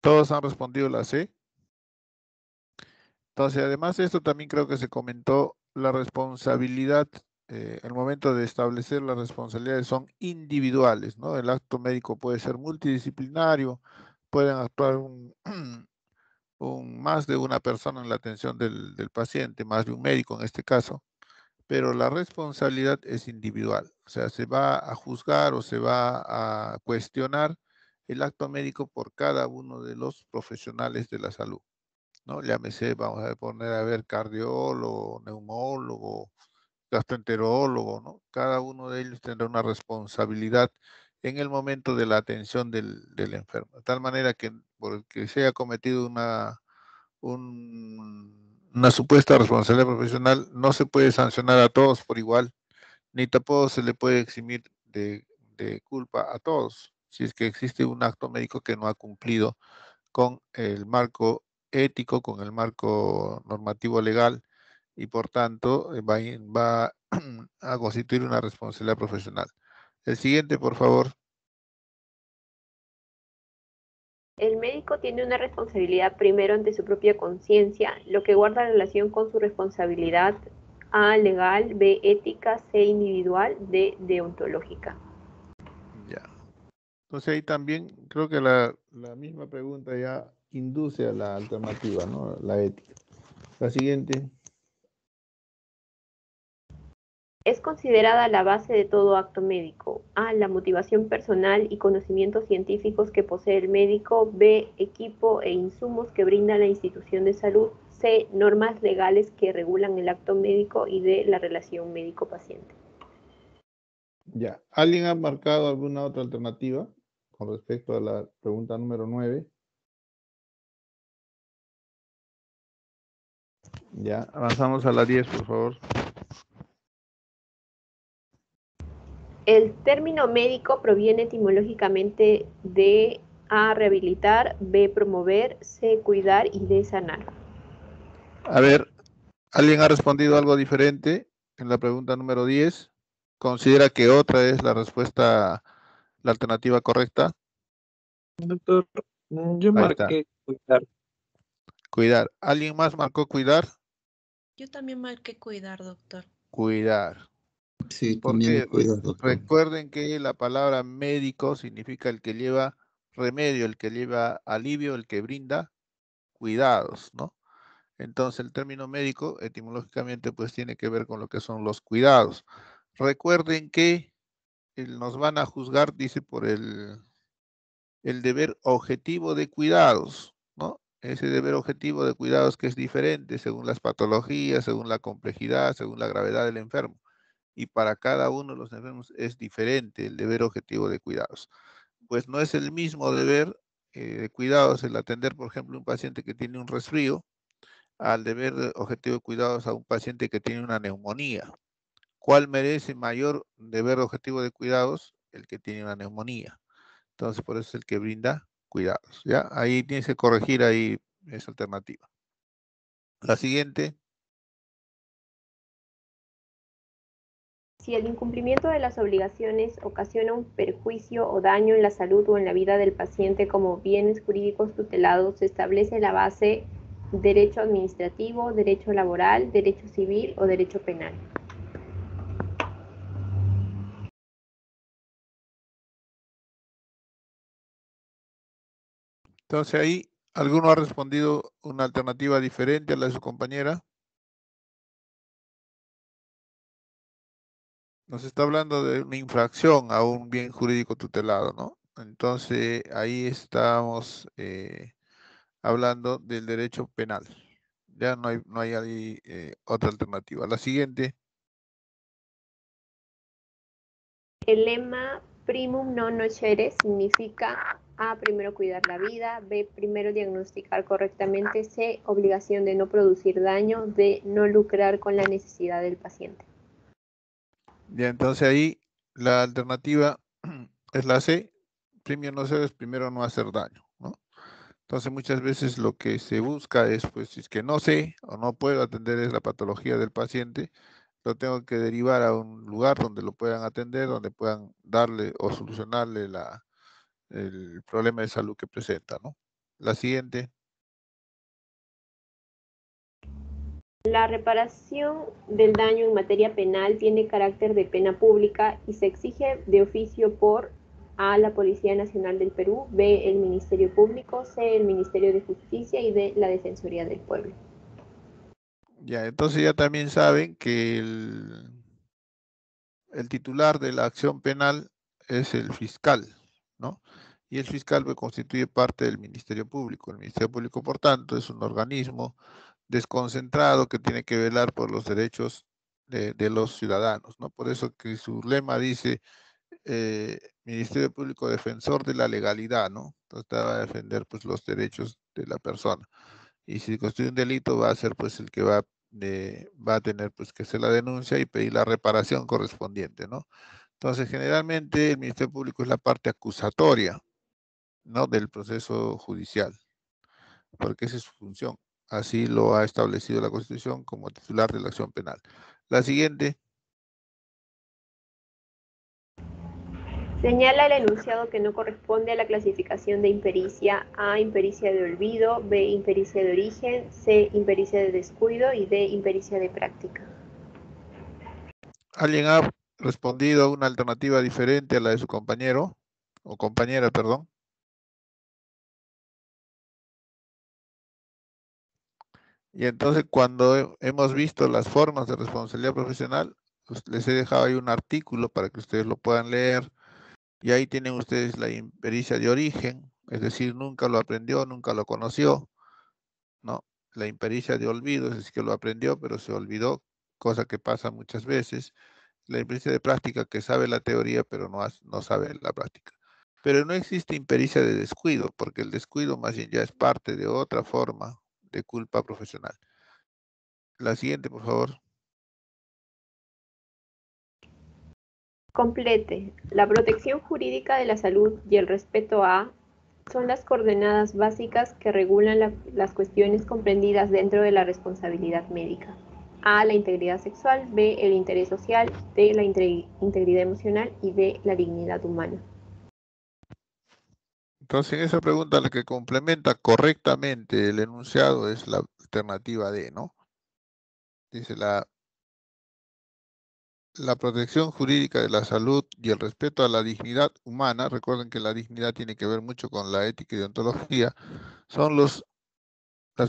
Todos han respondido la C. Entonces, además de esto, también creo que se comentó la responsabilidad, el momento de establecer las responsabilidades son individuales, ¿no? El acto médico puede ser multidisciplinario, pueden actuar más de una persona en la atención del paciente, más de un médico en este caso, pero la responsabilidad es individual, o sea, se va a juzgar o se va a cuestionar el acto médico por cada uno de los profesionales de la salud, ¿no? Llámese, vamos a poner a ver, cardiólogo, neumólogo, gastroenterólogo, ¿no? Cada uno de ellos tendrá una responsabilidad en el momento de la atención del enfermo, de tal manera que porque se haya cometido una supuesta responsabilidad profesional, no se puede sancionar a todos por igual, ni tampoco se le puede eximir de culpa a todos, si es que existe un acto médico que no ha cumplido con el marco ético, con el marco normativo legal, y por tanto va a constituir una responsabilidad profesional. El siguiente, por favor. El médico tiene una responsabilidad primero ante su propia conciencia, lo que guarda relación con su responsabilidad A, legal. B, ética. C, individual. D, deontológica. Ya. Entonces ahí también creo que la misma pregunta ya induce a la alternativa, ¿no? La ética. La siguiente. Es considerada la base de todo acto médico. A, la motivación personal y conocimientos científicos que posee el médico. B, equipo e insumos que brinda la institución de salud. C, normas legales que regulan el acto médico. Y D, la relación médico-paciente. Ya. ¿Alguien ha marcado alguna otra alternativa con respecto a la pregunta número 9? Ya, avanzamos a la 10, por favor. El término médico proviene etimológicamente de A, rehabilitar, B, promover, C, cuidar y D, sanar. A ver, ¿alguien ha respondido algo diferente en la pregunta número 10? ¿Considera que otra es la respuesta, la alternativa correcta? Doctor, yo Ahí está. marqué cuidar. Cuidar. ¿Alguien más marcó cuidar? Yo también marqué cuidar, doctor. Cuidar. Sí, también Porque es cuidar, doctor. recuerden que la palabra médico significa el que lleva remedio, el que lleva alivio, el que brinda cuidados, ¿no? Entonces el término médico etimológicamente pues tiene que ver con lo que son los cuidados. Recuerden que nos van a juzgar, dice, por el deber objetivo de cuidados, ¿no? Ese deber objetivo de cuidados que es diferente según las patologías, según la complejidad, según la gravedad del enfermo. Y para cada uno de los enfermos es diferente el deber objetivo de cuidados. Pues no es el mismo deber de cuidados el atender, por ejemplo, un paciente que tiene un resfrío, al deber objetivo de cuidados a un paciente que tiene una neumonía. ¿Cuál merece mayor deber objetivo de cuidados? El que tiene una neumonía. Entonces, por eso es el que brinda cuidados. ¿Ya? Ahí tienes que corregir ahí esa alternativa. La siguiente. Si el incumplimiento de las obligaciones ocasiona un perjuicio o daño en la salud o en la vida del paciente como bienes jurídicos tutelados, se establece la base derecho administrativo, derecho laboral, derecho civil o derecho penal. Entonces ahí, ¿alguno ha respondido una alternativa diferente a la de su compañera? Nos está hablando de una infracción a un bien jurídico tutelado, ¿no? Entonces ahí estamos hablando del derecho penal. Ya no hay ahí otra alternativa. La siguiente. El lema primum non nocere significa A, primero cuidar la vida, B, primero diagnosticar correctamente, C, obligación de no producir daño, D, no lucrar con la necesidad del paciente. Ya, entonces ahí la alternativa es la C. Primero no ser es primero no hacer daño, ¿no? Entonces muchas veces lo que se busca es, pues, si es que no sé o no puedo atender es la patología del paciente, lo tengo que derivar a un lugar donde lo puedan atender, donde puedan darle o solucionarle el problema de salud que presenta, ¿no? La siguiente. La reparación del daño en materia penal tiene carácter de pena pública y se exige de oficio por A, la Policía Nacional del Perú, B, el Ministerio Público, C, el Ministerio de Justicia y D, la Defensoría del Pueblo. Ya, entonces ya también saben que el titular de la acción penal es el fiscal, ¿no? Y el fiscal pues, constituye parte del Ministerio Público. El Ministerio Público, por tanto, es un organismo desconcentrado que tiene que velar por los derechos de los ciudadanos, ¿no? Por eso que su lema dice Ministerio Público Defensor de la Legalidad, ¿no? Entonces va a defender pues los derechos de la persona. Y si constituye un delito va a ser pues el que va a tener pues que hacer la denuncia y pedir la reparación correspondiente, ¿no? Entonces generalmente el Ministerio Público es la parte acusatoria, ¿no? Del proceso judicial, porque esa es su función. Así lo ha establecido la Constitución como titular de la acción penal. La siguiente. Señala el enunciado que no corresponde a la clasificación de impericia: A, impericia de olvido, B, impericia de origen, C, impericia de descuido y D, impericia de práctica. ¿Alguien ha respondido a una alternativa diferente a la de su compañero o compañera, perdón? Y entonces cuando hemos visto las formas de responsabilidad profesional, Les he dejado ahí un artículo para que ustedes lo puedan leer. Y ahí tienen ustedes la impericia de origen, es decir, nunca lo aprendió, nunca lo conoció, ¿no? La impericia de olvido, es decir, que lo aprendió, pero se olvidó, cosa que pasa muchas veces. La impericia de práctica, que sabe la teoría, pero no sabe la práctica. Pero no existe impericia de descuido, porque el descuido más bien ya es parte de otra forma de culpa profesional. La siguiente, por favor. Complete. La protección jurídica de la salud y el respeto a son las coordenadas básicas que regulan las cuestiones comprendidas dentro de la responsabilidad médica. A, la integridad sexual, B, el interés social, C, la integridad emocional y D, la dignidad humana. Entonces, en esa pregunta, la que complementa correctamente el enunciado es la alternativa D, ¿no? Dice la protección jurídica de la salud y el respeto a la dignidad humana. Recuerden que la dignidad tiene que ver mucho con la ética y deontología. Son las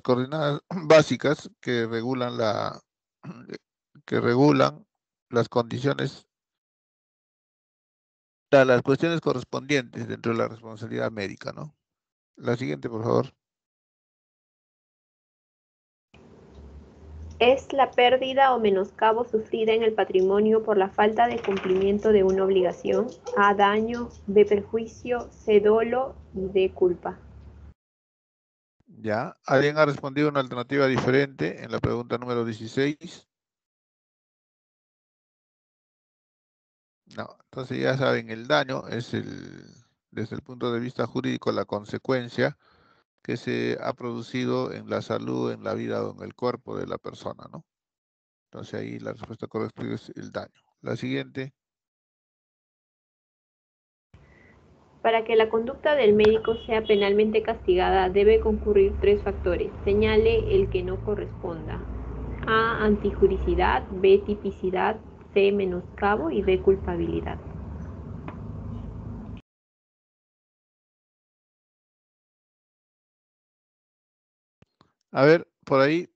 coordenadas básicas que regulan las condiciones, las cuestiones correspondientes dentro de la responsabilidad médica, ¿no? La siguiente, por favor. Es la pérdida o menoscabo sufrida en el patrimonio por la falta de cumplimiento de una obligación. A, daño, B, perjuicio, C, dolo y D, culpa. Ya. ¿Alguien ha respondido una alternativa diferente en la pregunta número 16? No. Entonces ya saben, el daño es desde el punto de vista jurídico, la consecuencia que se ha producido en la salud, en la vida o en el cuerpo de la persona, ¿no? Entonces ahí la respuesta correcta es el daño. La siguiente. Para que la conducta del médico sea penalmente castigada, debe concurrir 3 factores. Señale el que no corresponda. A, antijuricidad, B, tipicidad, C, menoscabo y D, culpabilidad. A ver, por ahí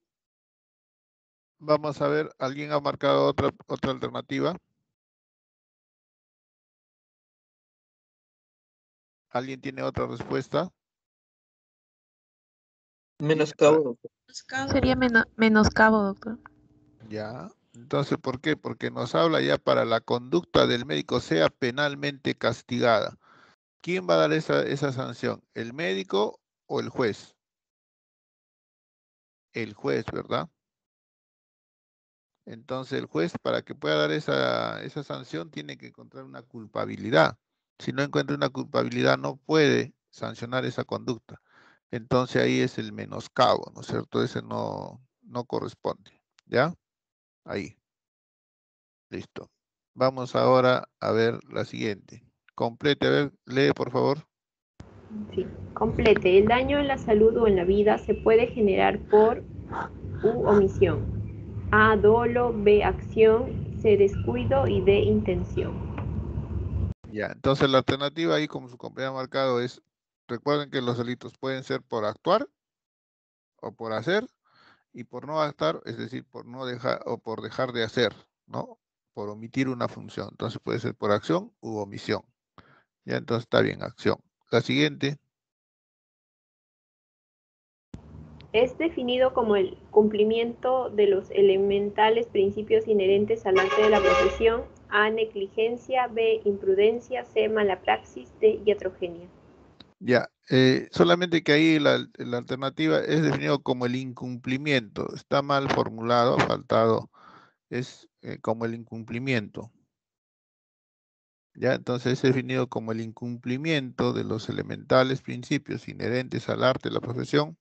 vamos a ver, ¿alguien ha marcado otra alternativa? ¿Alguien tiene otra respuesta? Menoscabo, doctor. Sería menoscabo, doctor. Ya. Entonces, ¿por qué? Porque nos habla ya para la conducta del médico sea penalmente castigada. ¿Quién va a dar esa sanción? ¿El médico o el juez? El juez, ¿verdad? Entonces el juez, para que pueda dar esa sanción, tiene que encontrar una culpabilidad. Si no encuentra una culpabilidad, no puede sancionar esa conducta. Entonces ahí es el menoscabo, ¿no es cierto? Ese no corresponde. ¿Ya? Ahí. Listo. Vamos ahora a ver la siguiente. Complete, a ver, lee por favor. Sí. Complete. El daño en la salud o en la vida se puede generar por U, omisión. A, dolo, B, acción, C, descuido y D, intención. Ya, entonces la alternativa ahí, como su compañero ha marcado, es, recuerden que los delitos pueden ser por actuar o por hacer, y por no actuar, es decir, por no dejar o por dejar de hacer, ¿no? Por omitir una función. Entonces puede ser por acción u omisión. Ya, entonces está bien, acción. La siguiente. Es definido como el cumplimiento de los elementales principios inherentes al arte de la profesión. A, negligencia, B, imprudencia, C, mala praxis, D, iatrogenia. Ya, solamente que ahí la alternativa es definido como el incumplimiento. Está mal formulado, faltado. Es como el incumplimiento. Ya, entonces es definido como el incumplimiento de los elementales principios inherentes al arte de la profesión.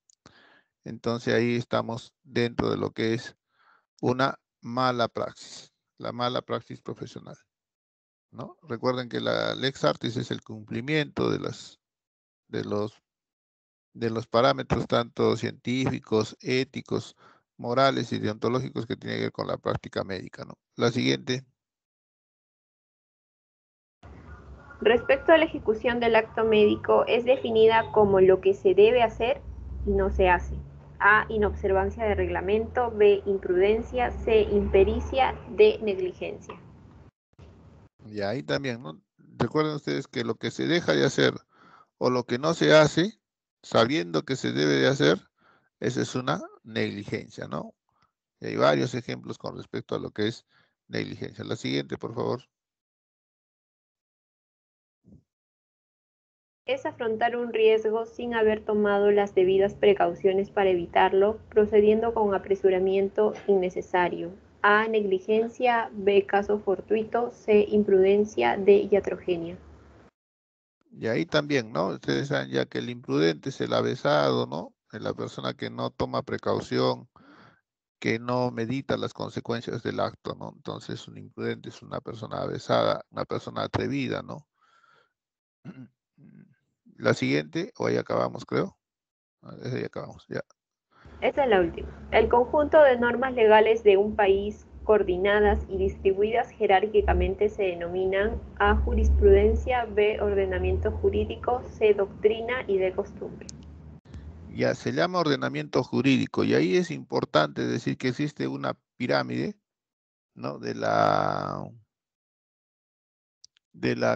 Entonces ahí estamos dentro de lo que es una mala praxis, la mala praxis profesional, ¿no? Recuerden que la lex artis es el cumplimiento de los parámetros tanto científicos, éticos, morales y deontológicos que tienen que ver con la práctica médica, ¿no? La siguiente. Respecto a la ejecución del acto médico, es definida como lo que se debe hacer y no se hace. A, inobservancia de reglamento, B, imprudencia, C, impericia, D, negligencia. Y ahí también, ¿no? Recuerden ustedes que lo que se deja de hacer o lo que no se hace, sabiendo que se debe de hacer, esa es una negligencia, ¿no? Y hay varios ejemplos con respecto a lo que es negligencia. La siguiente, por favor. Es afrontar un riesgo sin haber tomado las debidas precauciones para evitarlo, procediendo con apresuramiento innecesario. A, negligencia, B, caso fortuito, C, imprudencia, D, iatrogenia. Y ahí también, ¿no? Ustedes saben ya que el imprudente es el avesado, ¿no? Es la persona que no toma precaución, que no medita las consecuencias del acto, ¿no? Entonces, un imprudente es una persona avesada, una persona atrevida, ¿no? La siguiente, o ahí acabamos, creo. Ahí acabamos, ya. Esta es la última. El conjunto de normas legales de un país coordinadas y distribuidas jerárquicamente se denominan A, jurisprudencia, B, ordenamiento jurídico, C, doctrina y D, costumbre. Ya se llama ordenamiento jurídico y ahí es importante decir que existe una pirámide, ¿no?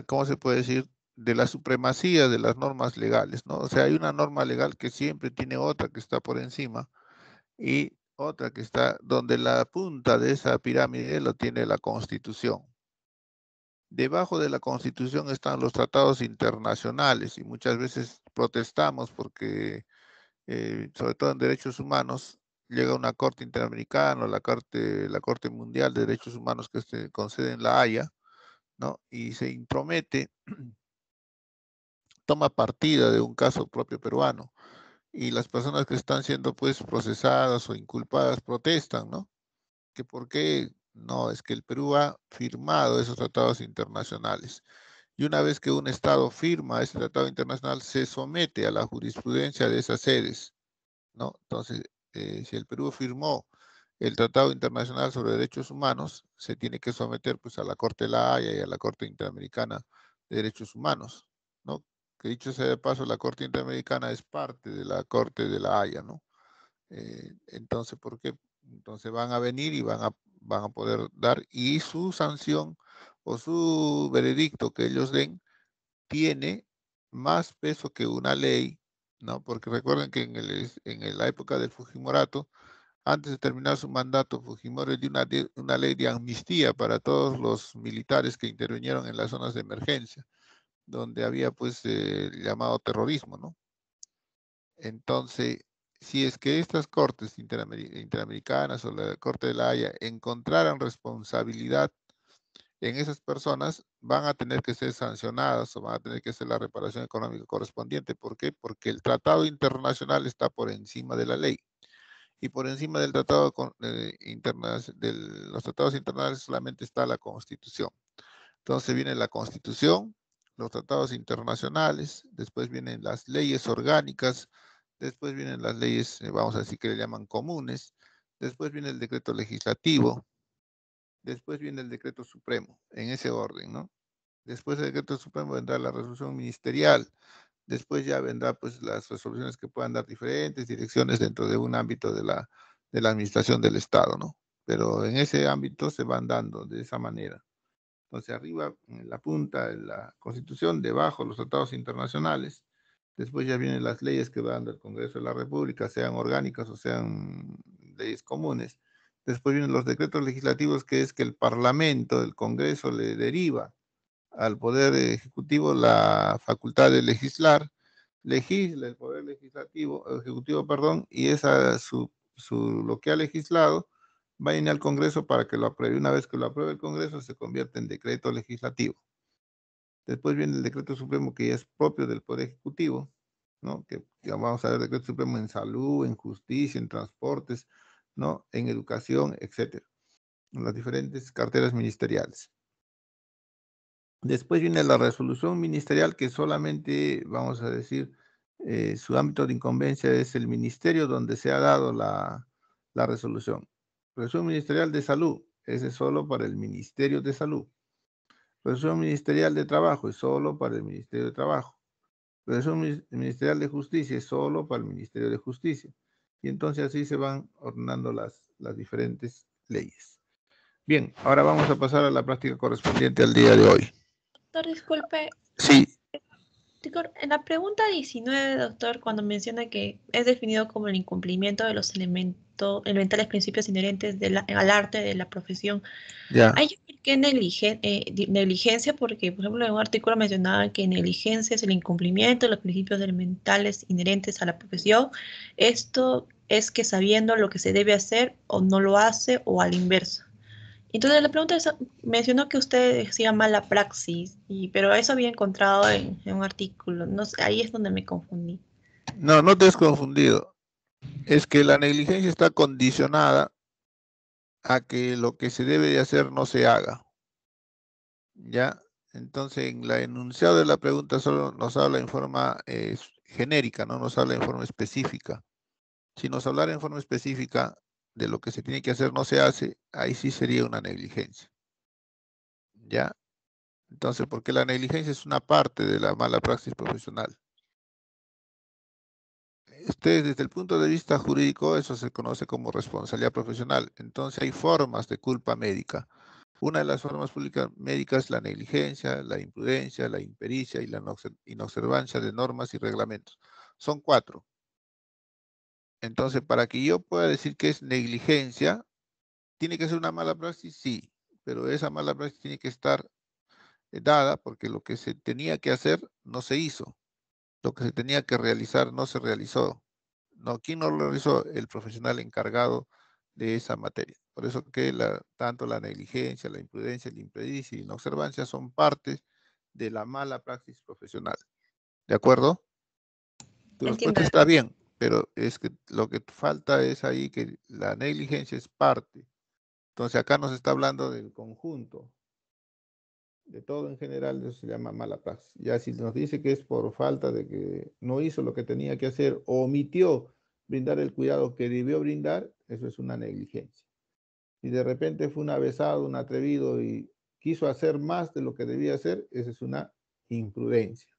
¿Cómo se puede decir? De la supremacía de las normas legales, ¿no? O sea, hay una norma legal que siempre tiene otra que está por encima y otra que está donde la punta de esa pirámide lo tiene la Constitución. Debajo de la Constitución están los tratados internacionales y muchas veces protestamos porque, sobre todo en derechos humanos, llega una Corte Interamericana, la Corte Mundial de Derechos Humanos que se concede en La Haya, ¿no? Y se intromete, toma partida de un caso propio peruano y las personas que están siendo pues procesadas o inculpadas protestan, ¿no? Que por qué no, es que el Perú ha firmado esos tratados internacionales. Y una vez que un Estado firma ese tratado internacional, se somete a la jurisprudencia de esas sedes, ¿no? Entonces, si el Perú firmó el Tratado Internacional sobre Derechos Humanos, se tiene que someter pues a la Corte de la Haya y a la Corte Interamericana de Derechos Humanos, ¿no? Que dicho sea de paso, la Corte Interamericana es parte de la Corte de la Haya, ¿no? Entonces, ¿por qué? Entonces van a venir y van a poder dar, y su sanción o su veredicto que ellos den tiene más peso que una ley, ¿no? Porque recuerden que en la época del Fujimorato, antes de terminar su mandato, Fujimori dio una ley de amnistía para todos los militares que intervinieron en las zonas de emergencia, donde había pues llamado terrorismo, ¿no? Entonces, si es que estas cortes interamericanas o la Corte de la Haya encontraran responsabilidad en esas personas, van a tener que ser sancionadas o van a tener que hacer la reparación económica correspondiente. ¿Por qué? Porque el tratado internacional está por encima de la ley. Y por encima del tratado de los tratados internacionales solamente está la Constitución. Entonces viene la Constitución, los tratados internacionales, después vienen las leyes orgánicas, después vienen las leyes, vamos a decir que le llaman comunes, después viene el decreto legislativo, después viene el decreto supremo, en ese orden, ¿no? Después del decreto supremo vendrá la resolución ministerial, después ya vendrá pues las resoluciones que puedan dar diferentes direcciones dentro de un ámbito de la administración del Estado, ¿no? Pero en ese ámbito se van dando de esa manera. Entonces arriba, en la punta de la Constitución, debajo los tratados internacionales, después ya vienen las leyes que va dando el Congreso de la República, sean orgánicas o sean leyes comunes. Después vienen los decretos legislativos, que es que el Parlamento, el Congreso, le deriva al Poder Ejecutivo la facultad de legislar, legisla el Poder Ejecutivo, perdón, y lo que ha legislado va a ir al Congreso para que lo apruebe. Una vez que lo apruebe el Congreso, se convierte en decreto legislativo. Después viene el decreto supremo, que ya es propio del Poder Ejecutivo, ¿no? Que ya vamos a ver decreto supremo en salud, en justicia, en transportes, ¿no? En educación, etcétera, en las diferentes carteras ministeriales. Después viene la resolución ministerial, que solamente, vamos a decir, su ámbito de incumbencia es el ministerio donde se ha dado la resolución. Resolución ministerial de salud, ese es solo para el Ministerio de Salud. Resolución ministerial de trabajo es solo para el Ministerio de Trabajo. Resolución ministerial de Justicia es solo para el Ministerio de Justicia. Y entonces así se van ordenando las diferentes leyes. Bien, ahora vamos a pasar a la práctica correspondiente al día de hoy. Doctor, disculpe. Sí. En la pregunta 19, doctor, cuando menciona que es definido como el incumplimiento de los elementales principios inherentes al arte de la profesión, Ya. ¿hay qué negligencia? Porque, por ejemplo, en un artículo mencionaba que negligencia es el incumplimiento de los principios elementales inherentes a la profesión. Esto es que sabiendo lo que se debe hacer o no lo hace o al inverso. Entonces la pregunta es, mencionó que usted decía mala praxis, pero eso había encontrado en un artículo. No sé, ahí es donde me confundí. No, no te has confundido. Es que la negligencia está condicionada a que lo que se debe de hacer no se haga. ¿Ya? Entonces, en la enunciado de la pregunta solo nos habla en forma genérica, no nos habla en forma específica. Si nos hablara en forma específica de lo que se tiene que hacer no se hace, ahí sí sería una negligencia. ¿Ya? Entonces, porque la negligencia es una parte de la mala praxis profesional. Desde el punto de vista jurídico, eso se conoce como responsabilidad profesional. Entonces, hay formas de culpa médica. Una de las formas médicas es la negligencia, la imprudencia, la impericia y la inobservancia de normas y reglamentos. Son 4. Entonces, para que yo pueda decir que es negligencia, ¿tiene que ser una mala praxis? Sí, pero esa mala praxis tiene que estar dada porque lo que se tenía que hacer no se hizo. Lo que se tenía que realizar no se realizó. No, ¿quién no lo realizó? El profesional encargado de esa materia. Por eso que tanto la negligencia, la imprudencia, la impericia y la inobservancia son partes de la mala praxis profesional. ¿De acuerdo? Tu respuesta está bien, pero es que lo que falta es ahí que la negligencia es parte. Entonces acá nos está hablando del conjunto. De todo en general, eso se llama mala praxis. Ya si nos dice que es por falta de que no hizo lo que tenía que hacer o omitió brindar el cuidado que debió brindar, eso es una negligencia. Si de repente fue un avesado, un atrevido y quiso hacer más de lo que debía hacer, eso es una imprudencia.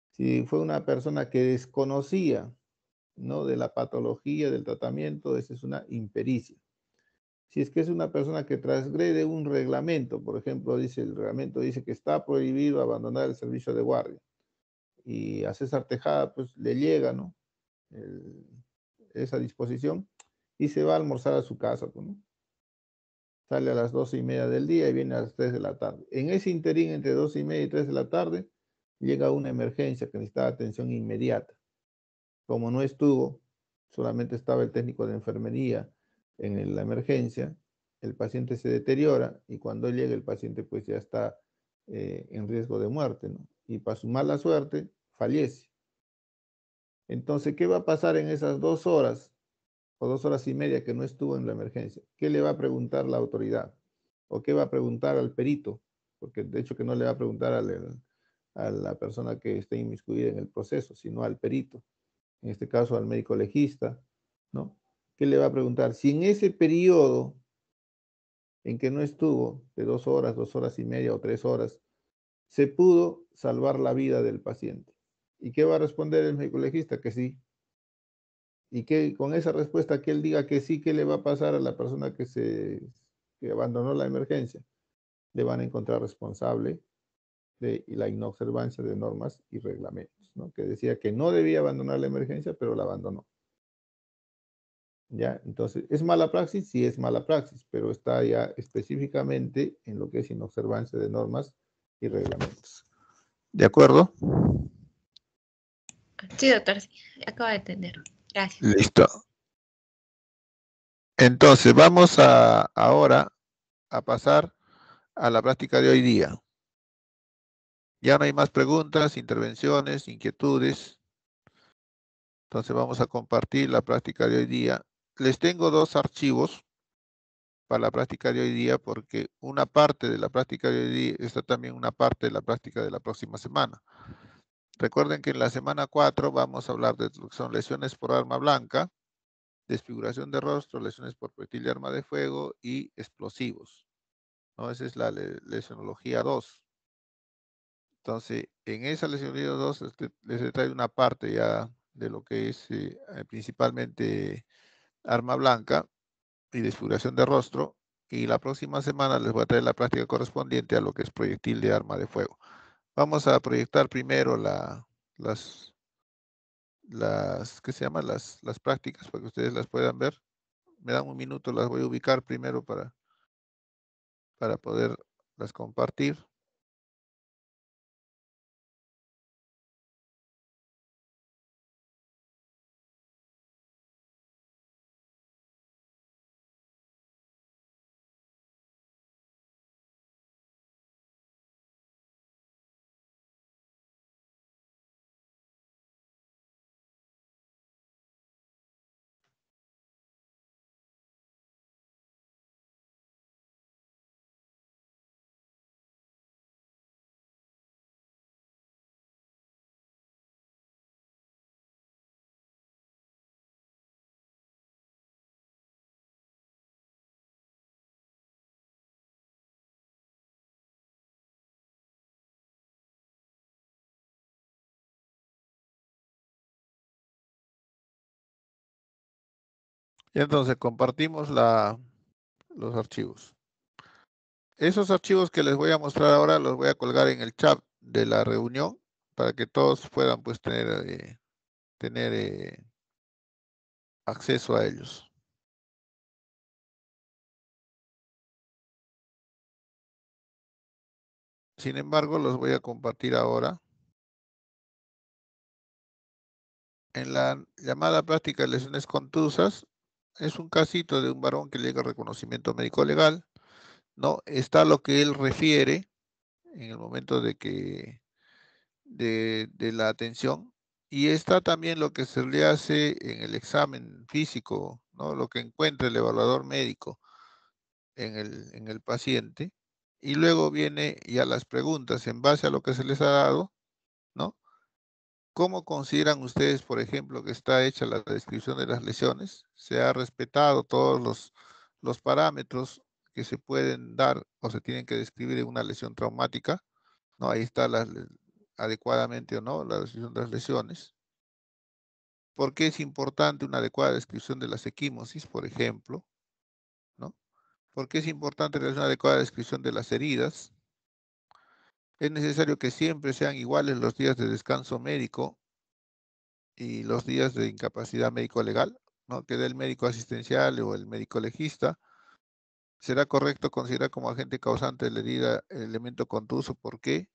Si fue una persona que desconocía, ¿no?, de la patología, del tratamiento, esa es una impericia. Si es que es una persona que transgrede un reglamento, por ejemplo, el reglamento dice que está prohibido abandonar el servicio de guardia, y a César Tejada pues le llega, ¿no?, esa disposición y se va a almorzar a su casa, pues, ¿no? Sale a las 12:30 del día y viene a las 3 de la tarde. En ese interín entre 12:30 y 3 de la tarde llega una emergencia que necesita atención inmediata. Como no estuvo, solamente estaba el técnico de enfermería en la emergencia, el paciente se deteriora y cuando llega el paciente pues ya está en riesgo de muerte, ¿no? Y para su mala suerte fallece. Entonces, ¿qué va a pasar en esas 2 horas o 2 horas y media que no estuvo en la emergencia? ¿Qué le va a preguntar la autoridad? ¿O qué va a preguntar al perito? Porque de hecho que no le va a preguntar a la persona que esté inmiscuida en el proceso, sino al perito. En este caso al médico legista, ¿no? ¿Qué le va a preguntar? Si en ese periodo en que no estuvo, de 2 horas, 2 horas y media o 3 horas, se pudo salvar la vida del paciente. ¿Y qué va a responder el médico legista? Que sí. Y que con esa respuesta que él diga que sí, ¿qué le va a pasar a la persona que abandonó la emergencia? Le van a encontrar responsable de la inobservancia de normas y reglamentos, ¿no? Que decía que no debía abandonar la emergencia, pero la abandonó. ¿Ya? Entonces, ¿es mala praxis? Sí, es mala praxis, pero está ya específicamente en lo que es inobservancia de normas y reglamentos. ¿De acuerdo? Sí, doctor, sí, acabo de entender. Gracias. Listo. Entonces, vamos ahora a pasar a la práctica de hoy día. Ya no hay más preguntas, intervenciones, inquietudes. Entonces vamos a compartir la práctica de hoy día. Les tengo 2 archivos para la práctica de hoy día porque una parte de la práctica de hoy día está también una parte de la práctica de la próxima semana. Recuerden que en la semana 4 vamos a hablar de lo que son lesiones por arma blanca, desfiguración de rostro, lesiones por proyectil de arma de fuego y explosivos, ¿no? Esa es la lesionología 2. Entonces, en esa lesionología 2 les trae una parte ya de lo que es principalmente arma blanca y desfiguración de rostro. Y la próxima semana les voy a traer la práctica correspondiente a lo que es proyectil de arma de fuego. Vamos a proyectar primero ¿qué se llama? Las prácticas para que ustedes las puedan ver. Me dan un minuto, las voy a ubicar primero para poderlas compartir. Y entonces compartimos los archivos. Esos archivos que les voy a mostrar ahora los voy a colgar en el chat de la reunión para que todos puedan pues tener acceso a ellos. Sin embargo, los voy a compartir ahora. En la llamada práctica de lesiones contusas, es un casito de un varón que llega a reconocimiento médico legal, ¿no? Está lo que él refiere en el momento de la atención, y está también lo que se le hace en el examen físico, ¿no? Lo que encuentra el evaluador médico en el paciente, y luego viene ya las preguntas en base a lo que se les ha dado, ¿no? ¿Cómo consideran ustedes, por ejemplo, que está hecha la descripción de las lesiones? ¿Se ha respetado todos los parámetros que se pueden dar o se tienen que describir en una lesión traumática? ¿No? Ahí está adecuadamente o no la descripción de las lesiones. ¿Por qué es importante una adecuada descripción de las equimosis, por ejemplo? ¿No? ¿Por qué es importante realizar una adecuada descripción de las heridas? Es necesario que siempre sean iguales los días de descanso médico y los días de incapacidad médico-legal, ¿no? Que dé el médico asistencial o el médico legista. ¿Será correcto considerar como agente causante de la herida el elemento contuso? ¿Por qué?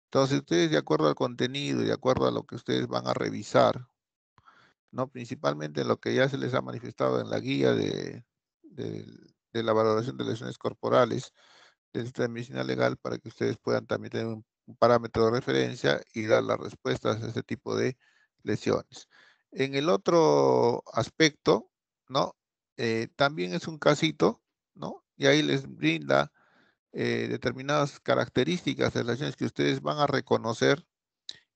Entonces, ustedes, de acuerdo al contenido y de acuerdo a lo que ustedes van a revisar, ¿no? Principalmente lo que ya se les ha manifestado en la guía de la valoración de lesiones corporales del sistema de medicina legal, para que ustedes puedan también tener un parámetro de referencia y dar las respuestas a este tipo de lesiones. En el otro aspecto, ¿no? También es un casito, ¿no? Y ahí les brinda determinadas características de lesiones que ustedes van a reconocer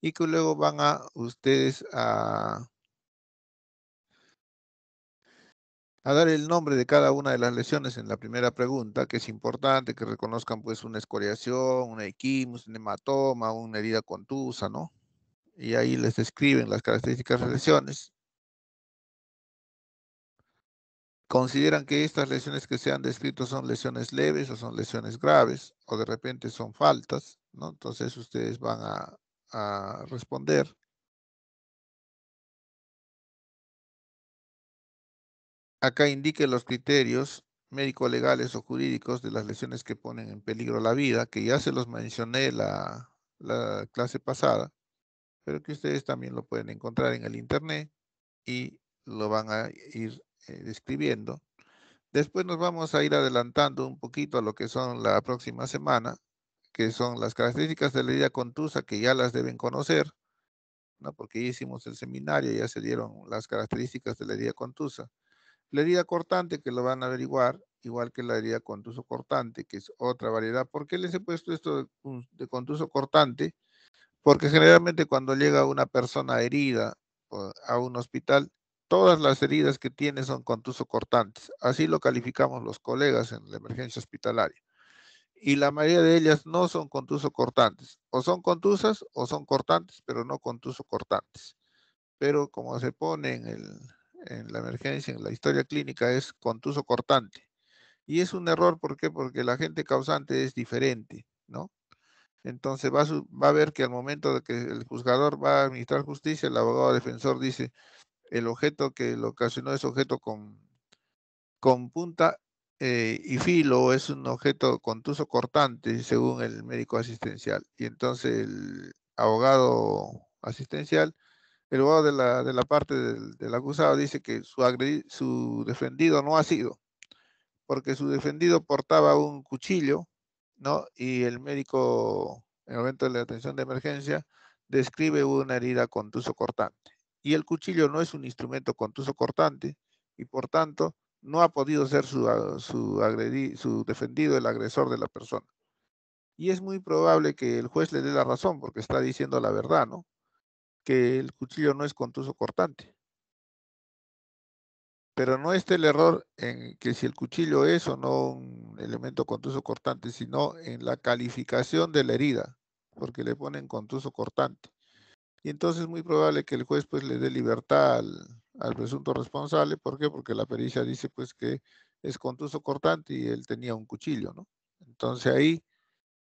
y que luego van a ustedes a dar el nombre de cada una de las lesiones en la primera pregunta, que es importante que reconozcan pues una escoriación, una equimosis, un hematoma, una herida contusa, ¿no? Y ahí les describen las características de las lesiones. Consideran que estas lesiones que se han descrito son lesiones leves o son lesiones graves, o de repente son faltas, ¿no? Entonces ustedes van a responder. Acá indique los criterios médico-legales o jurídicos de las lesiones que ponen en peligro la vida, que ya se los mencioné la clase pasada, pero que ustedes también lo pueden encontrar en el internet y lo van a ir describiendo. Después nos vamos a ir adelantando un poquito a lo que son la próxima semana, que son las características de la herida contusa, que ya las deben conocer, ¿no? Porque ya hicimos el seminario, ya se dieron las características de la herida contusa. La herida cortante, que lo van a averiguar, igual que la herida contuso cortante, que es otra variedad. ¿Por qué les he puesto esto de contuso cortante? Porque generalmente cuando llega una persona herida a un hospital, todas las heridas que tiene son contuso cortantes. Así lo calificamos los colegas en la emergencia hospitalaria. Y la mayoría de ellas no son contuso cortantes. O son contusas o son cortantes, pero no contuso cortantes. pero como se pone en la emergencia, en la historia clínica, es contuso cortante. Y es un error, ¿por qué? Porque el agente causante es diferente, ¿no? Entonces va a ver que al momento de que el juzgador va a administrar justicia, el abogado defensor dice, el objeto que lo ocasionó es objeto con punta y filo, es un objeto contuso cortante, según el médico asistencial. Y entonces el abogado asistencial, el abogado de la parte del acusado dice que su defendido no ha sido, porque su defendido portaba un cuchillo, ¿no? Y el médico, en el momento de la atención de emergencia, describe una herida contuso cortante. Y el cuchillo no es un instrumento contuso cortante y por tanto no ha podido ser su defendido el agresor de la persona. Y es muy probable que el juez le dé la razón porque está diciendo la verdad, ¿no? Que el cuchillo no es contuso cortante. Pero no está el error en que si el cuchillo es o no un elemento contuso cortante, sino en la calificación de la herida, porque le ponen contuso cortante. Y entonces es muy probable que el juez pues le dé libertad al presunto responsable. ¿Por qué? Porque la pericia dice pues que es contuso cortante y él tenía un cuchillo, ¿no? Entonces ahí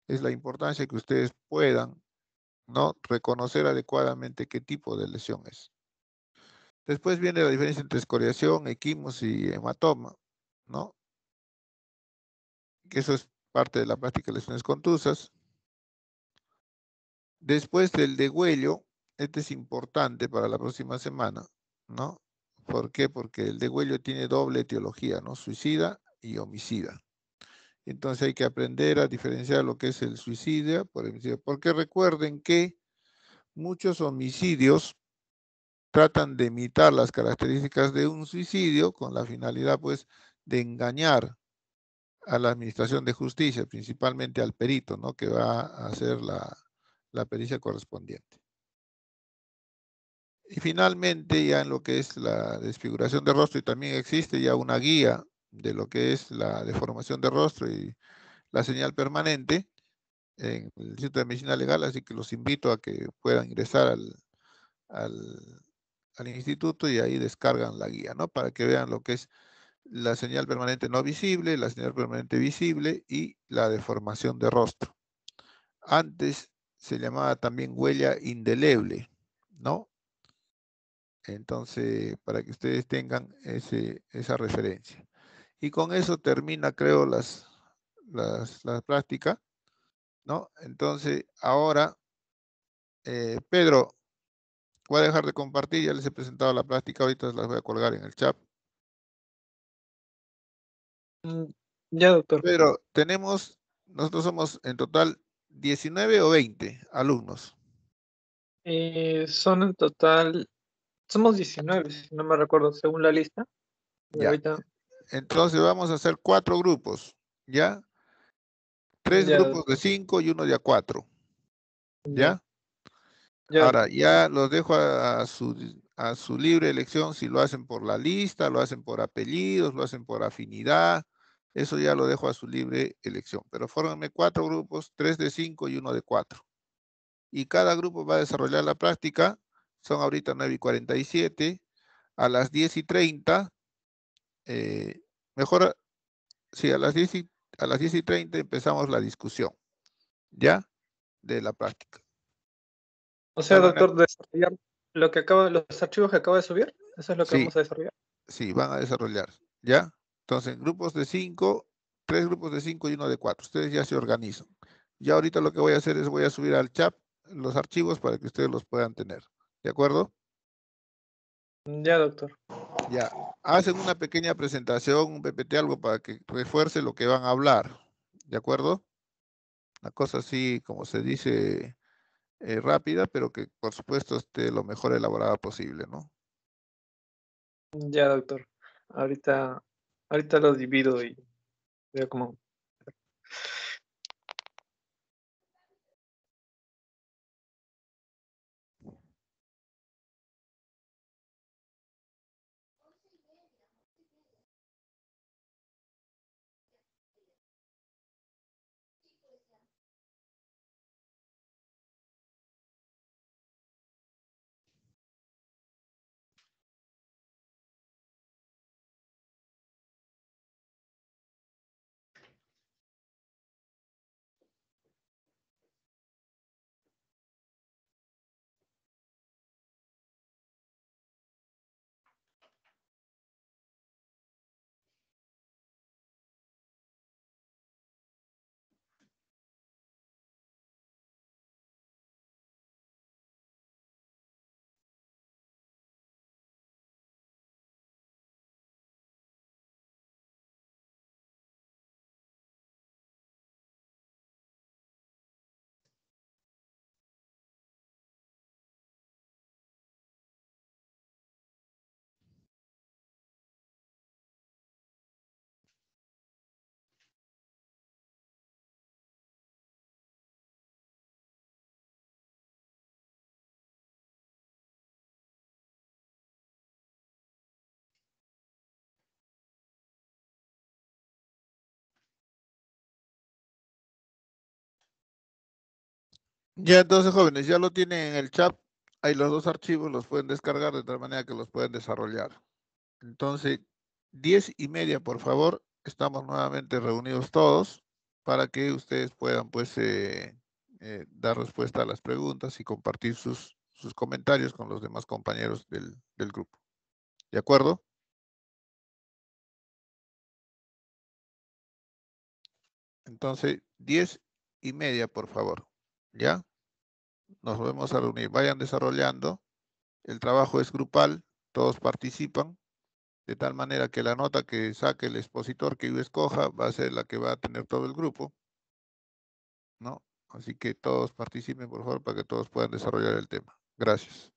es la importancia que ustedes puedan, ¿no? Reconocer adecuadamente qué tipo de lesión es. Después viene la diferencia entre escoriación, equimos y hematoma, ¿no? Que eso es parte de la práctica de lesiones contusas. Después del degüello, este es importante para la próxima semana, ¿no? ¿Por qué? Porque el degüello tiene doble etiología, ¿no? Suicida y homicida. Entonces hay que aprender a diferenciar lo que es el suicidio por el homicidio. Porque recuerden que muchos homicidios tratan de imitar las características de un suicidio con la finalidad, pues, de engañar a la administración de justicia, principalmente al perito, ¿no? Que va a hacer la pericia correspondiente. Y finalmente, ya en lo que es la desfiguración de rostro, y también existe ya una guía de lo que es la deformación de rostro y la señal permanente en el Instituto de Medicina Legal, así que los invito a que puedan ingresar al, al instituto y ahí descargan la guía, ¿no? Para que vean lo que es la señal permanente no visible, la señal permanente visible y la deformación de rostro. Antes se llamaba también huella indeleble, ¿no? Entonces, para que ustedes tengan esa referencia. Y con eso termina, creo, la práctica, ¿no? Entonces, ahora, Pedro, voy a dejar de compartir, ya les he presentado la práctica, ahorita las voy a colgar en el chat. Ya, doctor. Pedro, nosotros somos en total 19 o 20 alumnos. Son en total, somos 19, si no me recuerdo, según la lista. Ya. Ahorita, Entonces vamos a hacer 4 grupos, ¿ya? 3 ya, grupos de 5 y uno de a 4, ya, ¿ya? ya, Ahora, ya los dejo a su libre elección si lo hacen por la lista, lo hacen por apellidos, lo hacen por afinidad. Eso ya lo dejo a su libre elección. Pero fórmenme 4 grupos, 3 de 5 y uno de 4. Y cada grupo va a desarrollar la práctica. Son ahorita 9:47. A las 10:30, mejor, sí, a las 10:30 empezamos la discusión, ¿ya? De la práctica. O De sea, tal manera, doctor, desarrollar los archivos que acaba de subir, eso es lo que sí, vamos a desarrollar. sí, van a desarrollar, ¿ya? Entonces, grupos de 5, 3 grupos de 5 y uno de 4. Ustedes ya se organizan. Ya ahorita lo que voy a hacer es voy a subir al chat los archivos para que ustedes los puedan tener. ¿De acuerdo? Ya, doctor. Ya. Hacen una pequeña presentación, un PPT, algo para que refuerce lo que van a hablar. ¿De acuerdo? Una cosa así, como se dice, rápida, pero que por supuesto esté lo mejor elaborada posible, ¿no? Ya, doctor. Ahorita, ahorita los divido y veo cómo. Ya, entonces, jóvenes, ya lo tienen en el chat. Hay los dos archivos, los pueden descargar de tal manera que los pueden desarrollar. Entonces, 10:30, por favor, estamos nuevamente reunidos todos para que ustedes puedan, pues, dar respuesta a las preguntas y compartir sus comentarios con los demás compañeros del grupo. ¿De acuerdo? Entonces, 10:30, por favor. ¿Ya? Nos vamos a reunir. Vayan desarrollando. El trabajo es grupal, todos participan, de tal manera que la nota que saque el expositor que yo escoja va a ser la que va a tener todo el grupo, ¿no? Así que todos participen, por favor, para que todos puedan desarrollar el tema. Gracias.